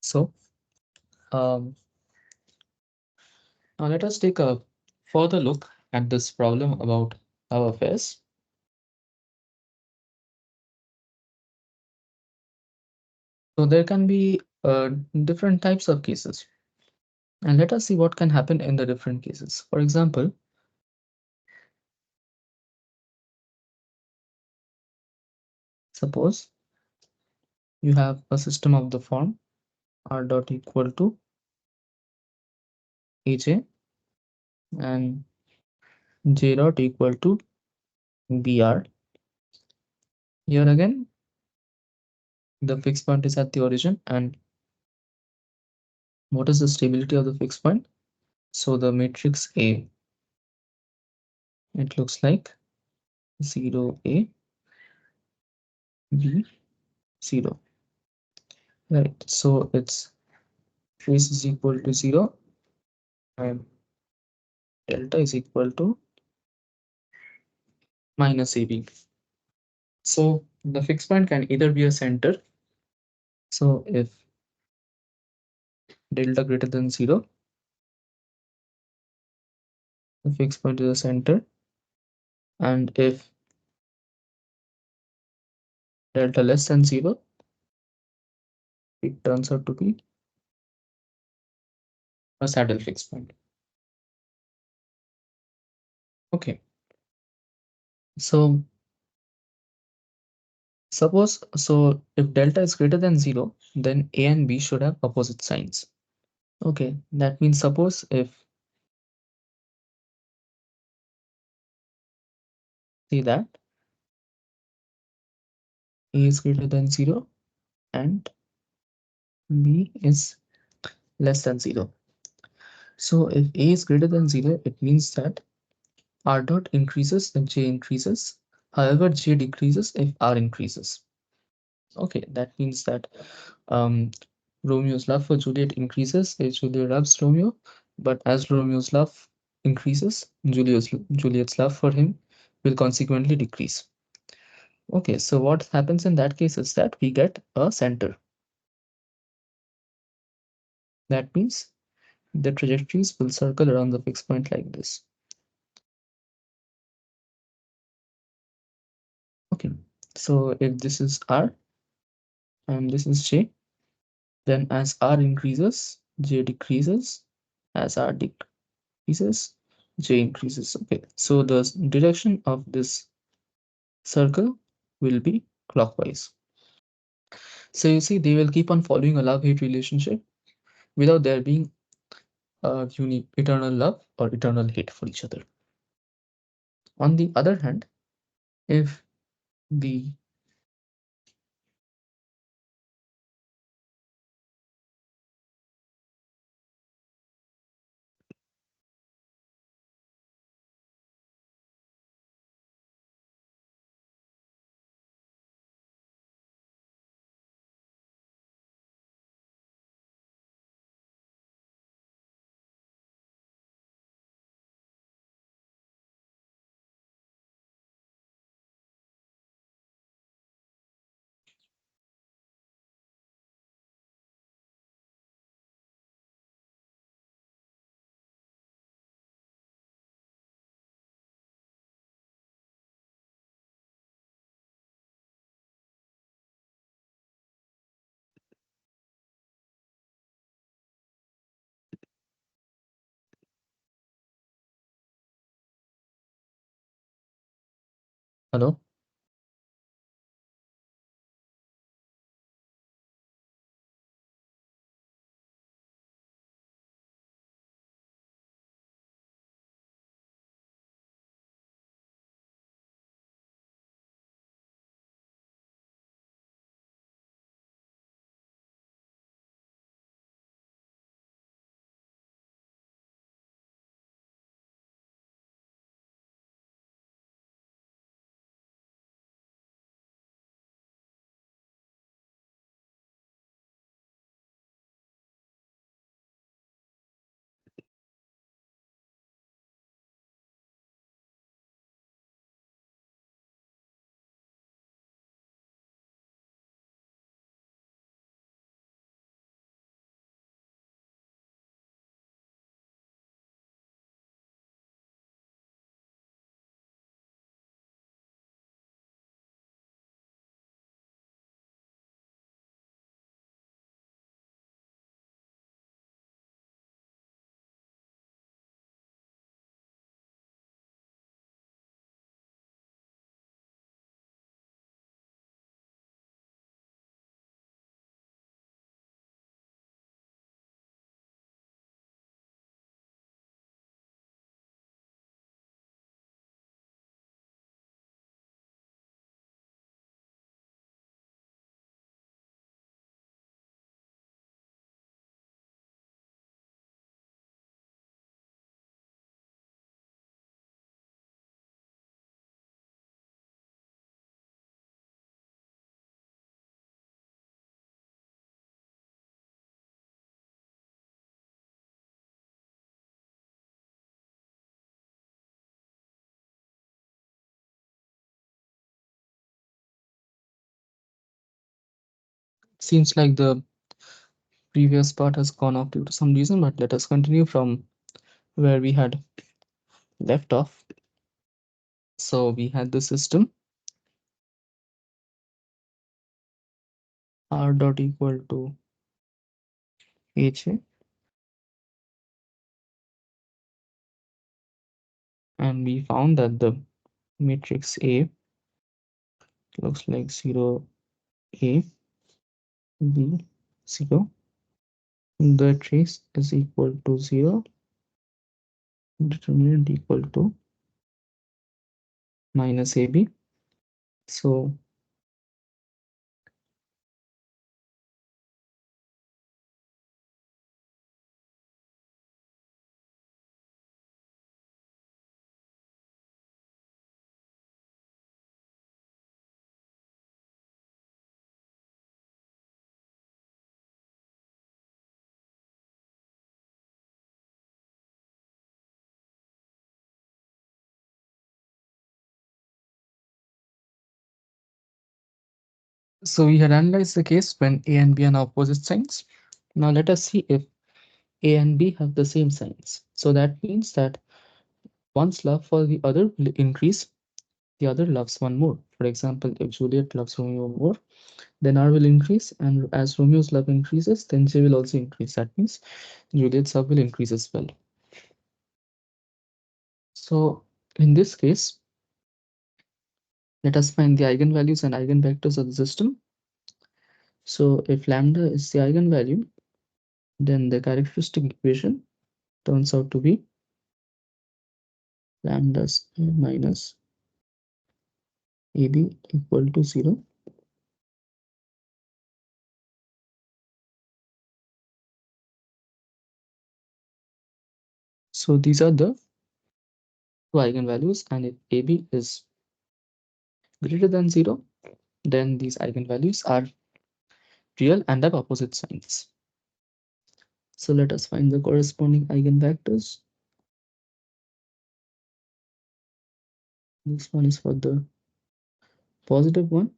[SPEAKER 1] So um, now let us take a further look at this problem about our affairs. So there can be different types of cases, and let us see what can happen in the different cases. For example, suppose you have a system of the form r dot equal to aj and j dot equal to br. Here again, the fixed point is at the origin, and what is the stability of the fixed point? So the matrix A, it looks like 0 A B 0, right? So its trace is equal to 0 and delta is equal to minus AB. So the fixed point can either be a center. So if delta greater than 0, the fixed point is a center, and if delta less than 0, it turns out to be a saddle fixed point. Okay, so suppose, so if delta is greater than 0, then A and B should have opposite signs. Okay, that means suppose if, see that A is greater than 0 and B is less than 0. So if A is greater than 0, it means that R dot increases if J increases. However, J decreases if R increases. Okay, that means that um, Romeo's love for Juliet increases if Juliet loves Romeo, but as Romeo's love increases, Juliet's love for him will consequently decrease. Okay, so what happens in that case is that we get a center. That means the trajectories will circle around the fixed point like this. Okay, so if this is R and this is J, then as R increases, J decreases. As R decreases, J increases. Okay, so the direction of this circle will be clockwise. So you see, they will keep on following a love-hate relationship without there being a unique eternal love or eternal hate for each other. On the other hand, if the hello. Seems like the previous part has gone off due to some reason, but let us continue from where we had left off. So we had the system r dot equal to ha, and we found that the matrix A looks like 0 A B 0. The trace is equal to 0, determinant equal to minus AB. So we had analyzed the case when A and B are opposite signs. Now let us see if A and B have the same signs. So that means that one's love for the other will increase, the other loves one more. For example, if Juliet loves Romeo more, then R will increase, and as Romeo's love increases, then J will also increase. That means Juliet's love will increase as well. So in this case, let us find the eigenvalues and eigenvectors of the system. So if lambda is the eigenvalue, then the characteristic equation turns out to be lambda square minus AB equal to 0. So these are the two eigenvalues, and if AB is greater than 0, then these eigenvalues are real and have opposite signs. So let us find the corresponding eigenvectors. This one is for the positive one.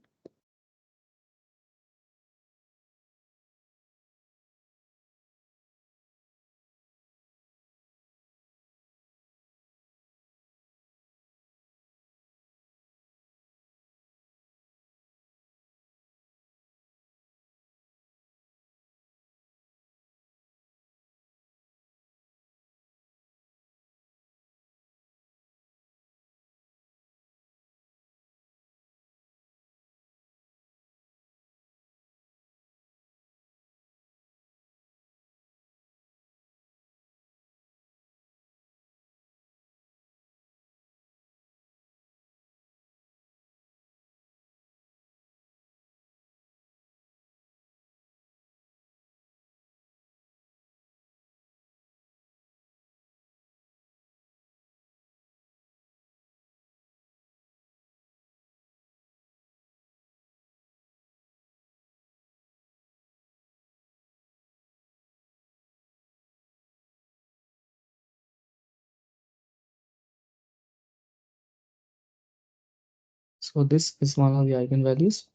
[SPEAKER 1] So this is one of the eigenvalues.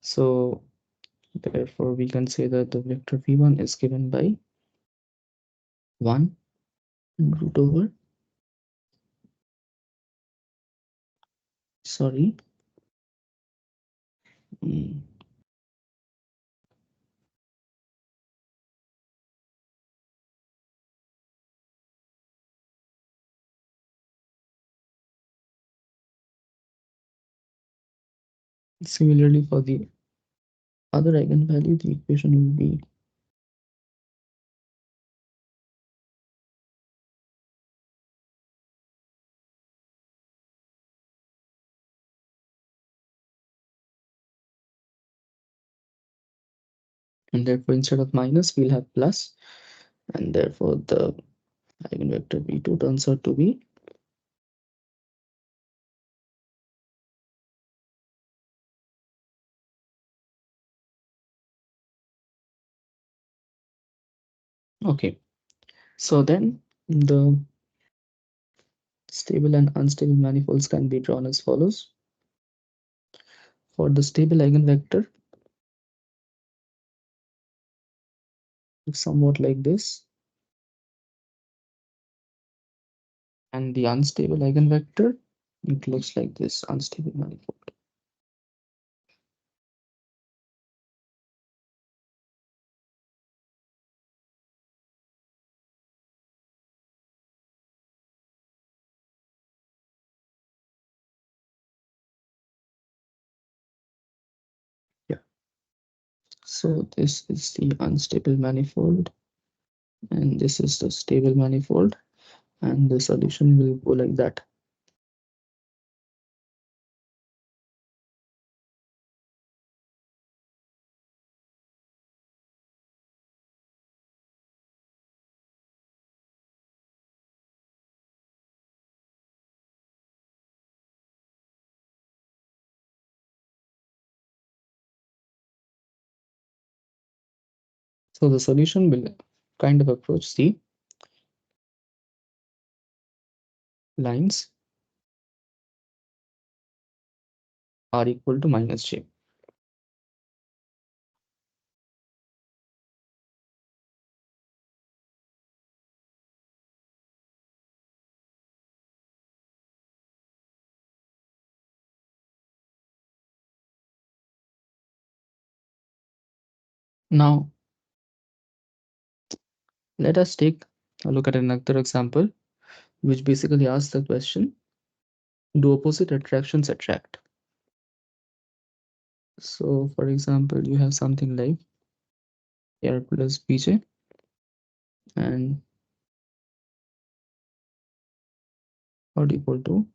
[SPEAKER 1] So therefore we can say that the vector v1 is given by 1 root over, sorry, mm, similarly for the other eigenvalue, the equation will be and therefore instead of minus we'll have plus, and therefore the eigenvector v2 turns out to be okay. So then the stable and unstable manifolds can be drawn as follows. For the stable eigenvector, looks somewhat like this, and the unstable eigenvector, it looks like this unstable manifold. Yeah. So this is the unstable manifold, and this is the stable manifold, and the solution will go like that. So the solution will kind of approach the lines are equal to minus j. Now let us take a look at another example, which basically asks the question, do opposite attractions attract? So for example, you have something like air plus bj and not equal to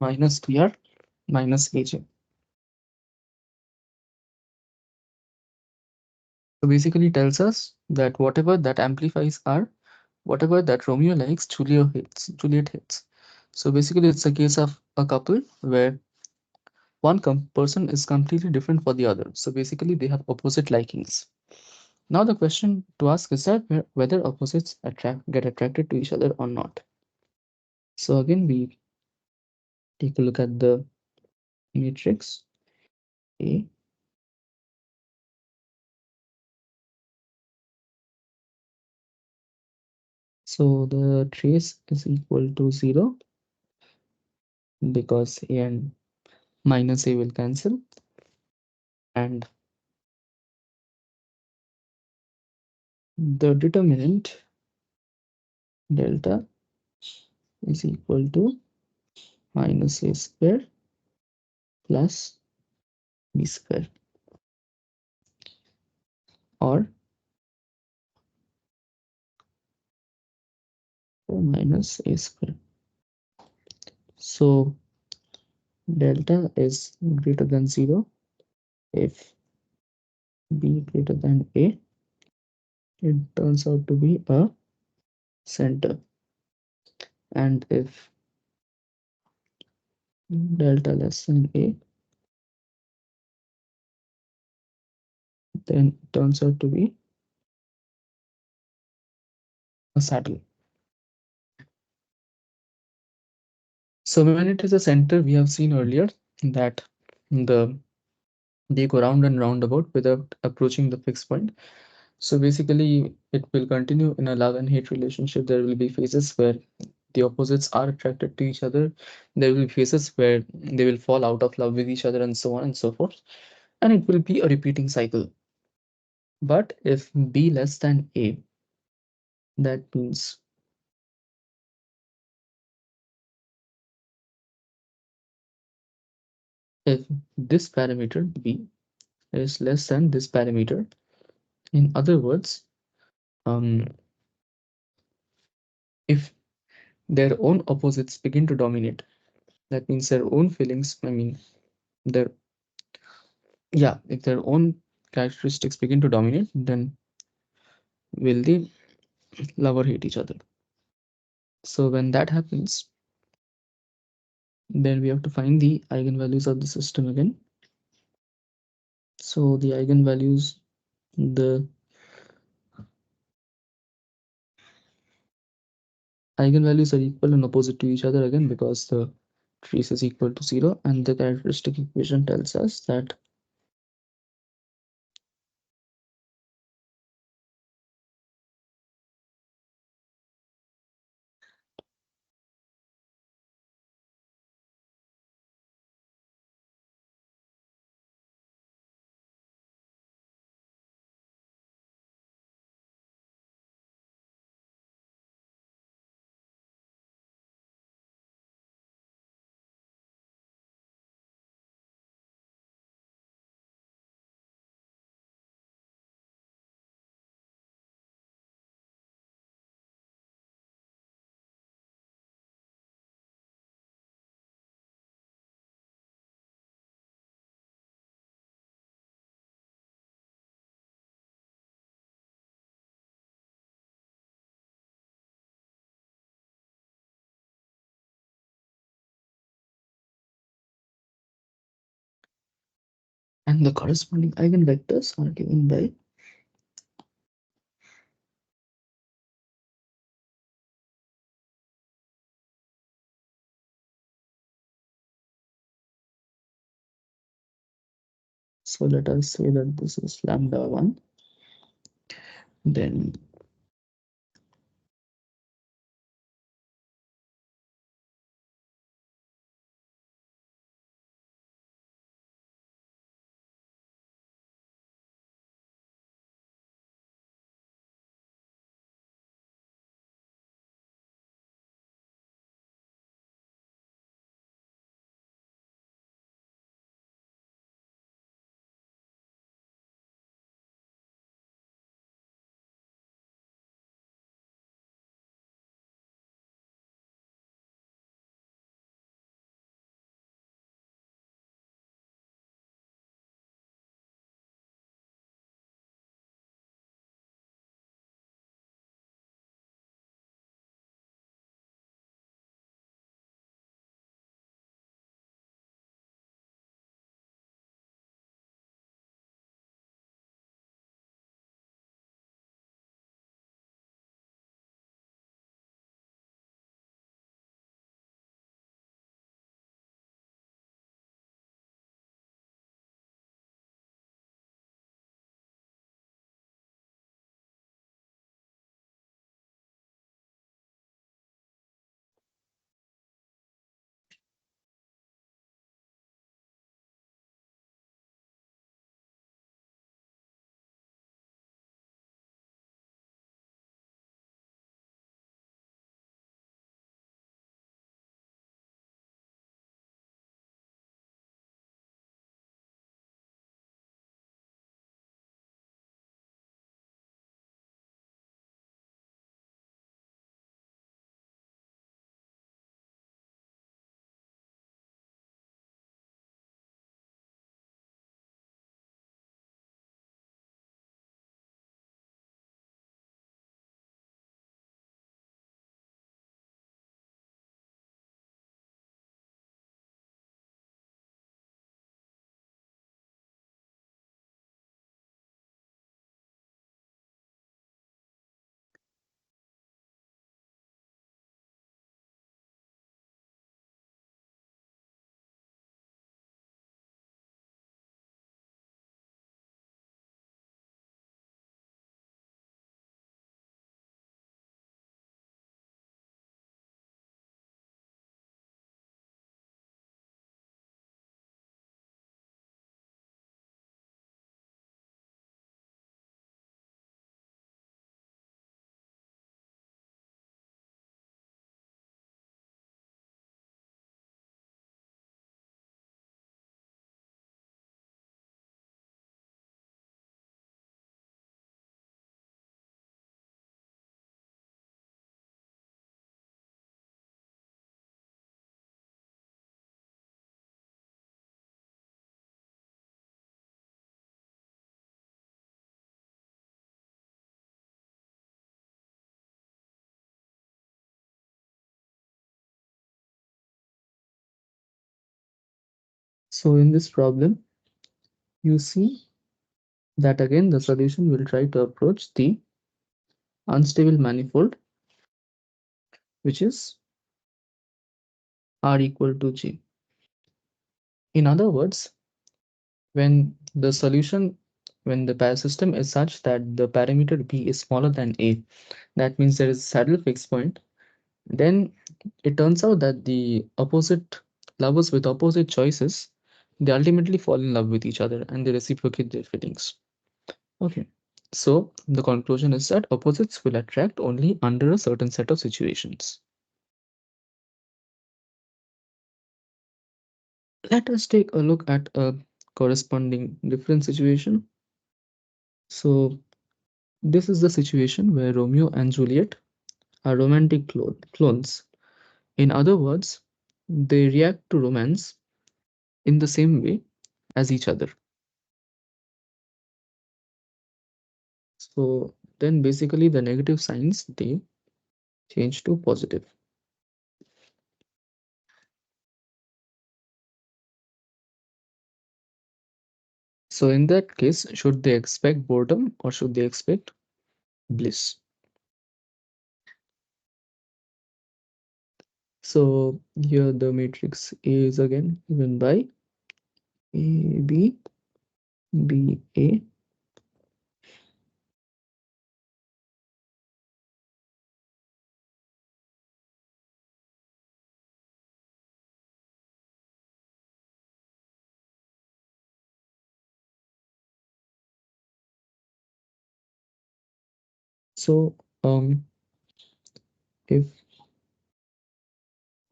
[SPEAKER 1] minus tr minus aj. So basically tells us that whatever that amplifies r, whatever that Romeo likes, Juliet hits. So basically it's a case of a couple where one person is completely different for the other. So basically they have opposite likings. Now the question to ask is that whether opposites get attracted to each other or not. So again we take a look at the matrix A. So the trace is equal to 0 because A and minus A will cancel, and the determinant delta is equal to minus A square plus B square, or minus A square. So delta is greater than 0 if B greater than A. It turns out to be a center, and if delta less than A, then it turns out to be a saddle. So when it is a center, we have seen earlier that the they go round and round about without approaching the fixed point. So basically, it will continue in a love and hate relationship. There will be phases where the opposites are attracted to each other. There will be phases where they will fall out of love with each other, and so on and so forth. And it will be a repeating cycle. But if B less than A, that means if this parameter B is less than this parameter, in other words, um, if their own opposites begin to dominate, that means their own feelings, I mean, their, yeah, if their own characteristics begin to dominate, then will they love or hate each other? So when that happens, then we have to find the eigenvalues of the system again. So the the eigenvalues are equal and opposite to each other again, because the matrix is equal to 0, and the characteristic equation tells us that and the corresponding eigenvectors are given by so let us say that this is lambda 1, then so in this problem you see that again the solution will try to approach the unstable manifold, which is R equal to J. In other words, when the solution, when the system is such that the parameter B is smaller than A, that means there is a saddle fixed point, then it turns out that the opposite lovers with opposite choices, they ultimately fall in love with each other and they reciprocate their feelings. Okay. So the conclusion is that opposites will attract only under a certain set of situations. Let us take a look at a corresponding different situation. So this is the situation where Romeo and Juliet are romantic clones. In other words, they react to romance in the same way as each other. So then basically the negative signs, they change to positive. So in that case, should they expect boredom or should they expect bliss? So here the matrix is again given by A, B, B, A. So if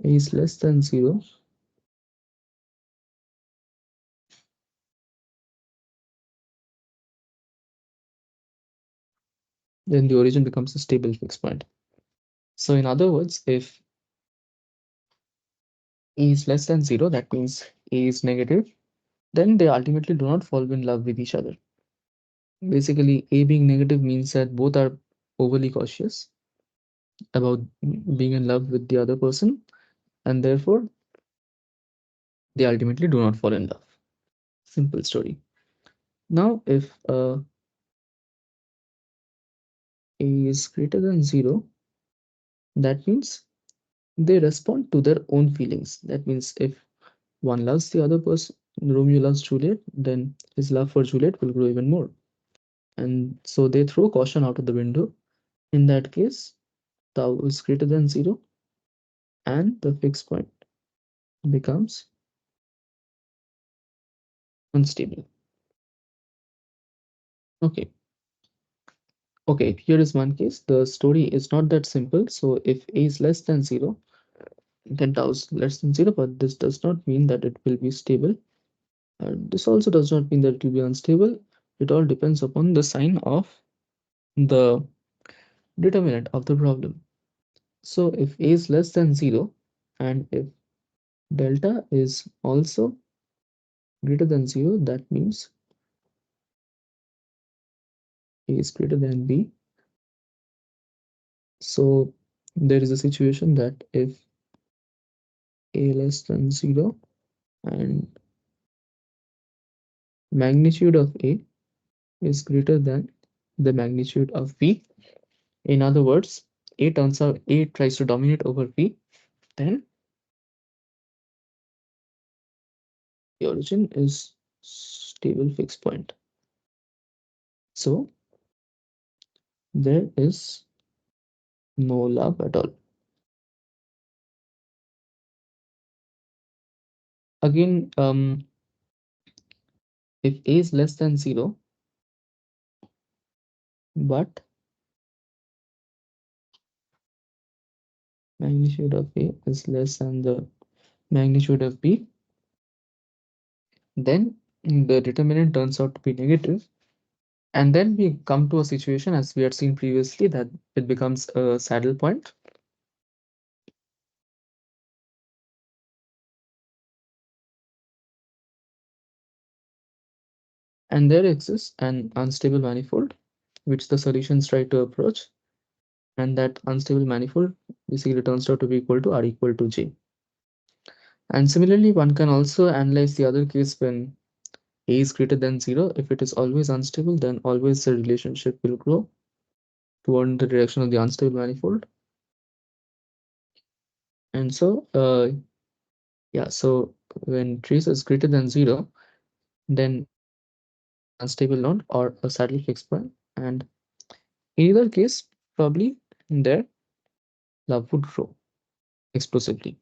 [SPEAKER 1] A is less than 0, then the origin becomes a stable fixed point. So in other words, if A is less than 0, that means A is negative, then they ultimately do not fall in love with each other. Basically, A being negative means that both are overly cautious about being in love with the other person, and therefore they ultimately do not fall in love. Simple story. Now, if A is greater than 0, that means they respond to their own feelings. That means if one loves the other person, Romeo loves Juliet, then his love for Juliet will grow even more. And so they throw caution out of the window. In that case, tau is greater than 0 and the fixed point becomes unstable. Okay. Okay, here is one case. The story is not that simple. So if A is less than 0, then tau is less than 0, but this does not mean that it will be stable. This also does not mean that it will be unstable. It all depends upon the sign of the determinant of the problem. So if A is less than 0 and if delta is also greater than 0, that means A is greater than B. So there is a situation that if A less than 0 and magnitude of A is greater than the magnitude of B. In other words, A tries to dominate over B, then the origin is stable fixed point. So there is no love at all. Again, if A is less than 0, but magnitude of A is less than the magnitude of B, then the determinant turns out to be negative. And then we come to a situation, as we had seen previously, that it becomes a saddle point. And there exists an unstable manifold, which the solutions try to approach. And that unstable manifold basically turns out to be equal to R equal to J. And similarly, one can also analyze the other case when A is greater than 0. If it is always unstable, then always the relationship will grow toward the direction of the unstable manifold. And so Yeah, so when trace is greater than 0, then unstable node or a saddle fixed point, and in either case, probably their love would grow explosively.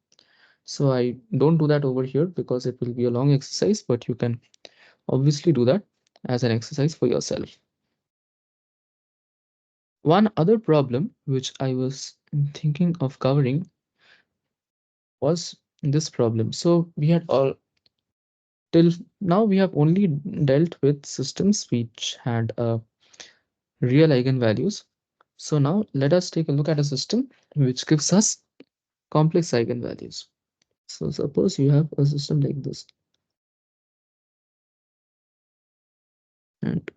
[SPEAKER 1] So I don't do that over here because it will be a long exercise, but you can obviously do that as an exercise for yourself. One other problem which I was thinking of covering was this problem. So we had all till now we have only dealt with systems which had real eigenvalues. So now let us take a look at a system which gives us complex eigenvalues. So suppose you have a system like this, and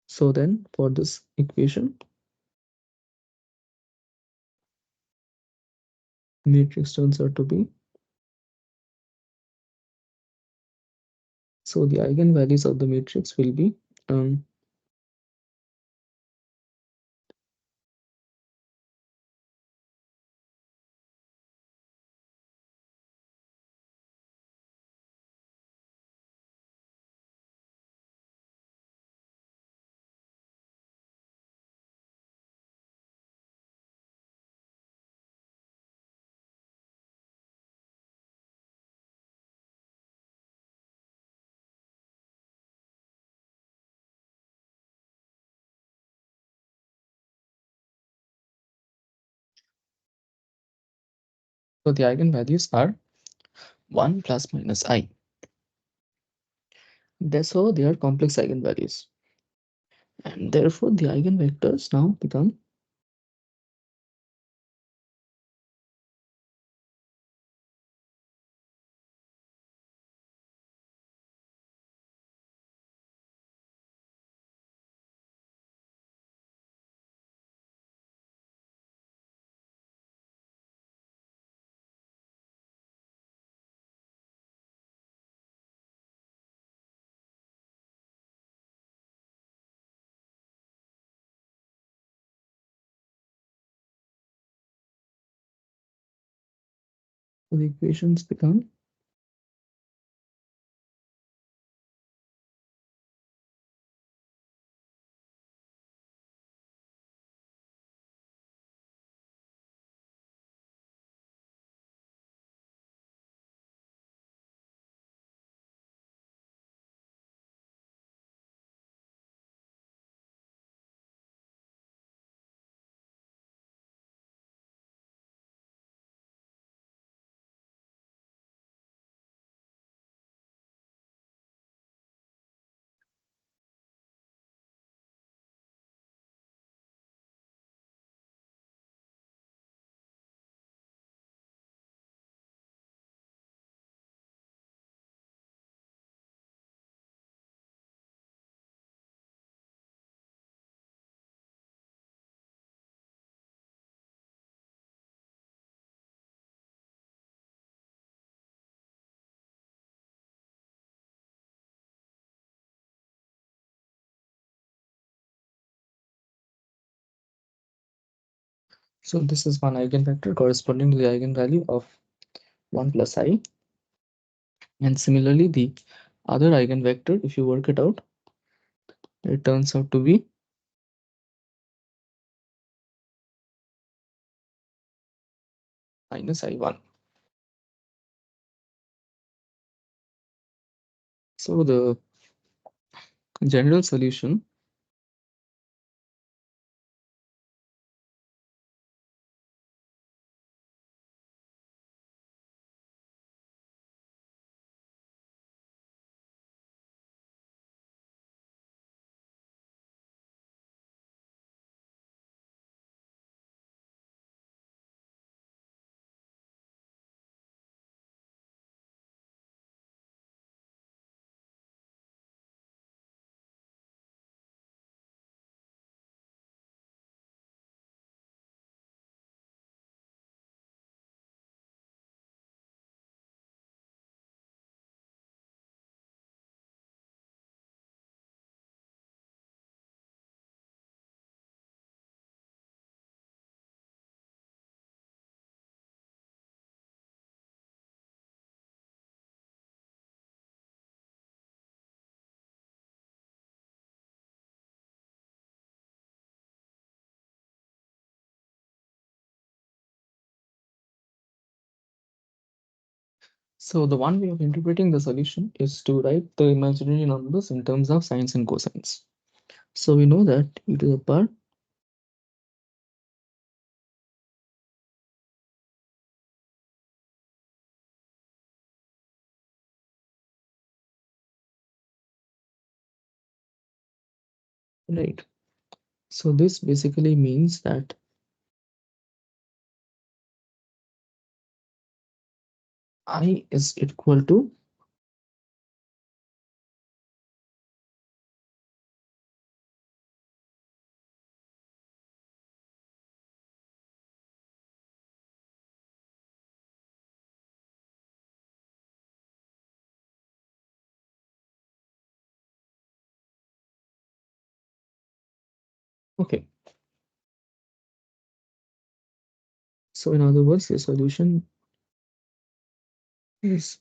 [SPEAKER 1] so then for this equation, matrix turns out to be, so the eigenvalues of the matrix will be um, so the eigenvalues are 1 plus minus I. So they are complex eigenvalues, and therefore the eigenvectors now become, the equations become, so this is one eigenvector corresponding to the eigenvalue of 1 plus I, and similarly the other eigenvector, if you work it out, it turns out to be minus I1. So the general solution So the one way of interpreting the solution is to write the imaginary numbers in terms of sines and cosines. So we know that e to the power, right? So this basically means that I is equal to, okay. So in other words, the solution is,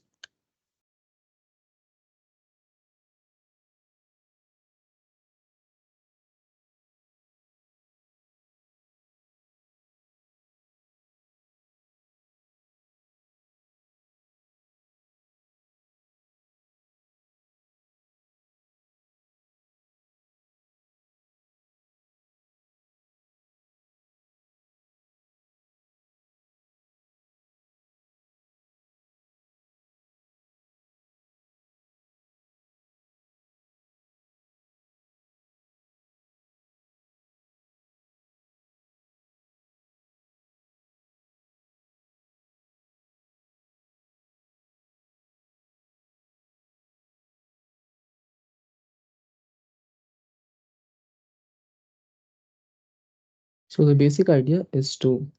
[SPEAKER 1] so the basic idea is to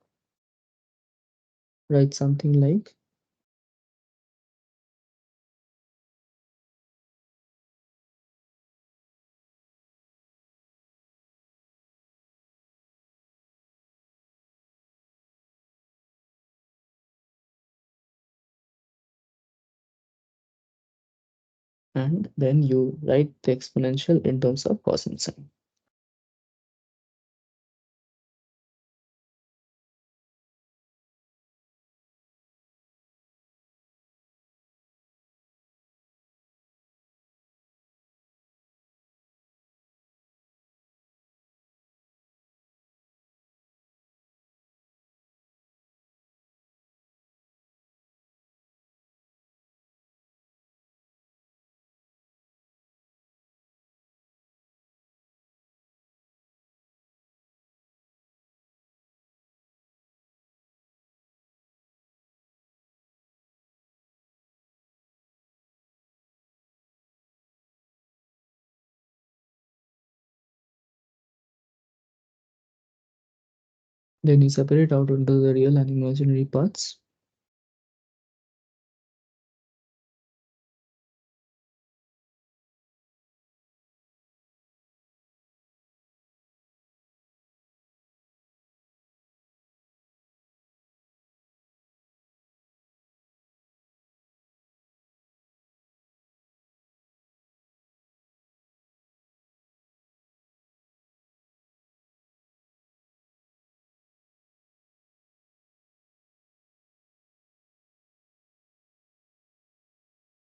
[SPEAKER 1] write something like, and then you write the exponential in terms of cosine sign. Then you separate out into the real and imaginary parts.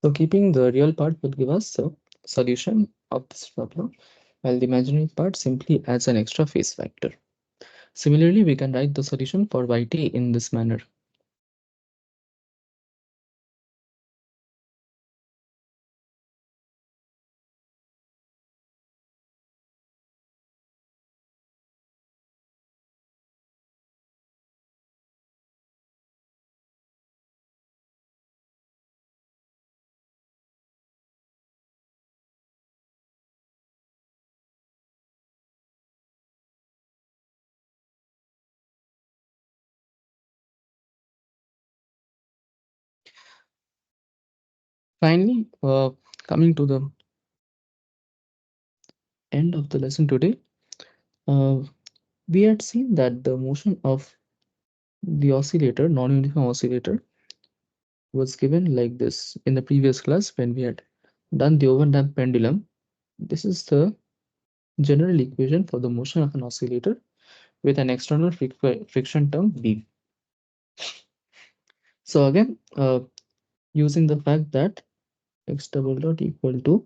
[SPEAKER 1] So keeping the real part will give us the solution of this problem, while the imaginary part simply adds an extra phase factor. Similarly, we can write the solution for yt in this manner. Finally, coming to the end of the lesson today, uh, we had seen that the motion of the oscillator, non-uniform oscillator, was given like this in the previous class when we had done the overdamped pendulum. This is the general equation for the motion of an oscillator with an external friction term B. So again, using the fact that x double dot equal to,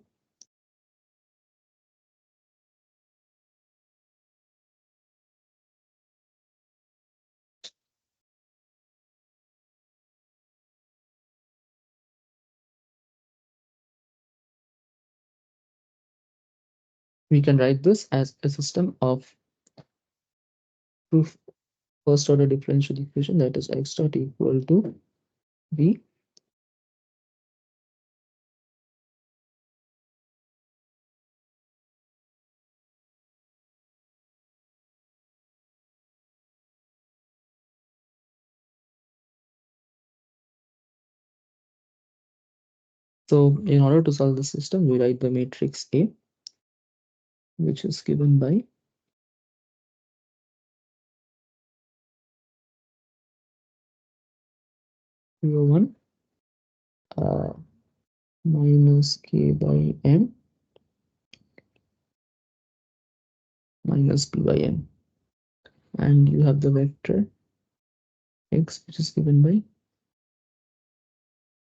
[SPEAKER 1] we can write this as a system of proof first order differential equation, that is x dot equal to v. So in order to solve the system, we write the matrix A, which is given by 1 uh, minus k by m minus p by m, and you have the vector x, which is given by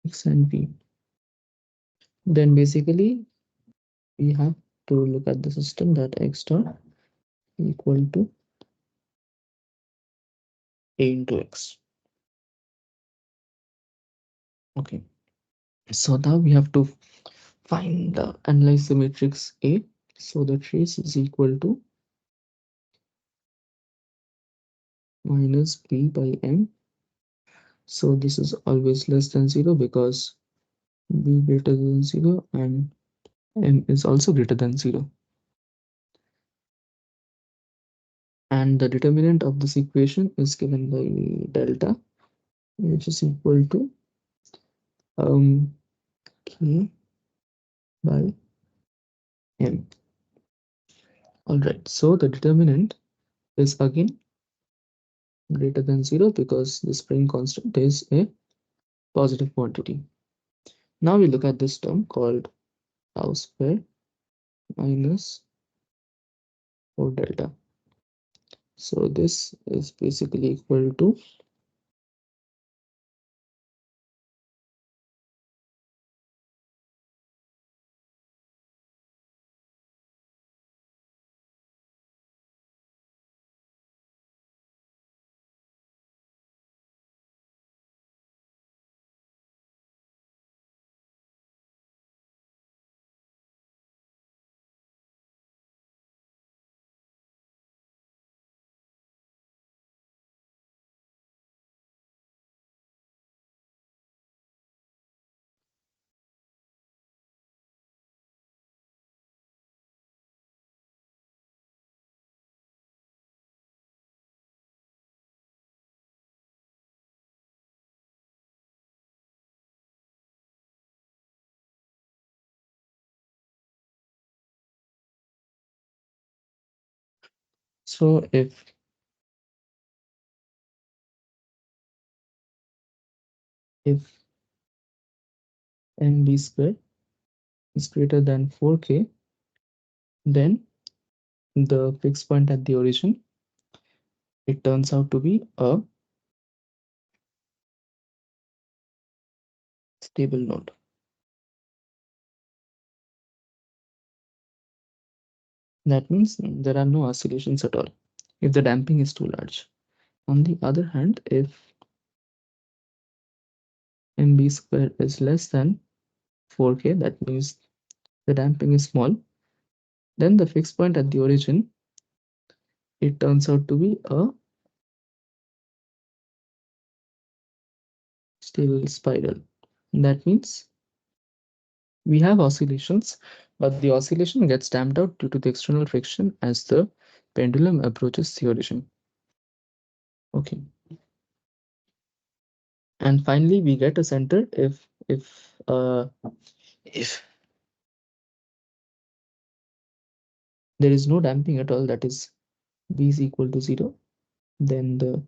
[SPEAKER 1] x and p. Then basically we have to look at the system that x dot equal to a into x. Okay, so now we have to find the analyze the matrix A. So the trace is equal to minus p by m. So this is always less than 0 because b greater than 0 and m is also greater than 0. And the determinant of this equation is given by delta, which is equal to k by m. All right, so the determinant is again greater than 0 because the spring constant is a positive quantity. Now we look at this term called tau square minus 4 delta. So this is basically equal to so if nb square is greater than 4k, then the fixed point at the origin, it turns out to be a stable node. That means there are no oscillations at all if the damping is too large. On the other hand, if nb square is less than 4k, that means the damping is small, then the fixed point at the origin, it turns out to be a stable spiral. That means we have oscillations, but the oscillation gets damped out due to the external friction as the pendulum approaches the origin. Okay. And finally, we get a center if there is no damping at all, that is b is equal to 0, then the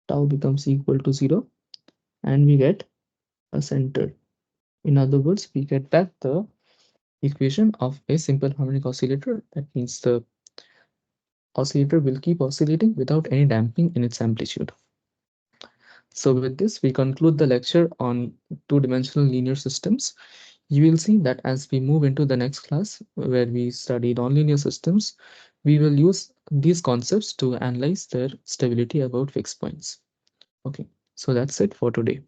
[SPEAKER 1] tau becomes equal to 0, and we get a center. In other words, we get back the equation of a simple harmonic oscillator. That means the oscillator will keep oscillating without any damping in its amplitude. So with this, we conclude the lecture on two-dimensional linear systems. You will see that as we move into the next class, where we study nonlinear systems, we will use these concepts to analyze their stability about fixed points. Okay, so that's it for today.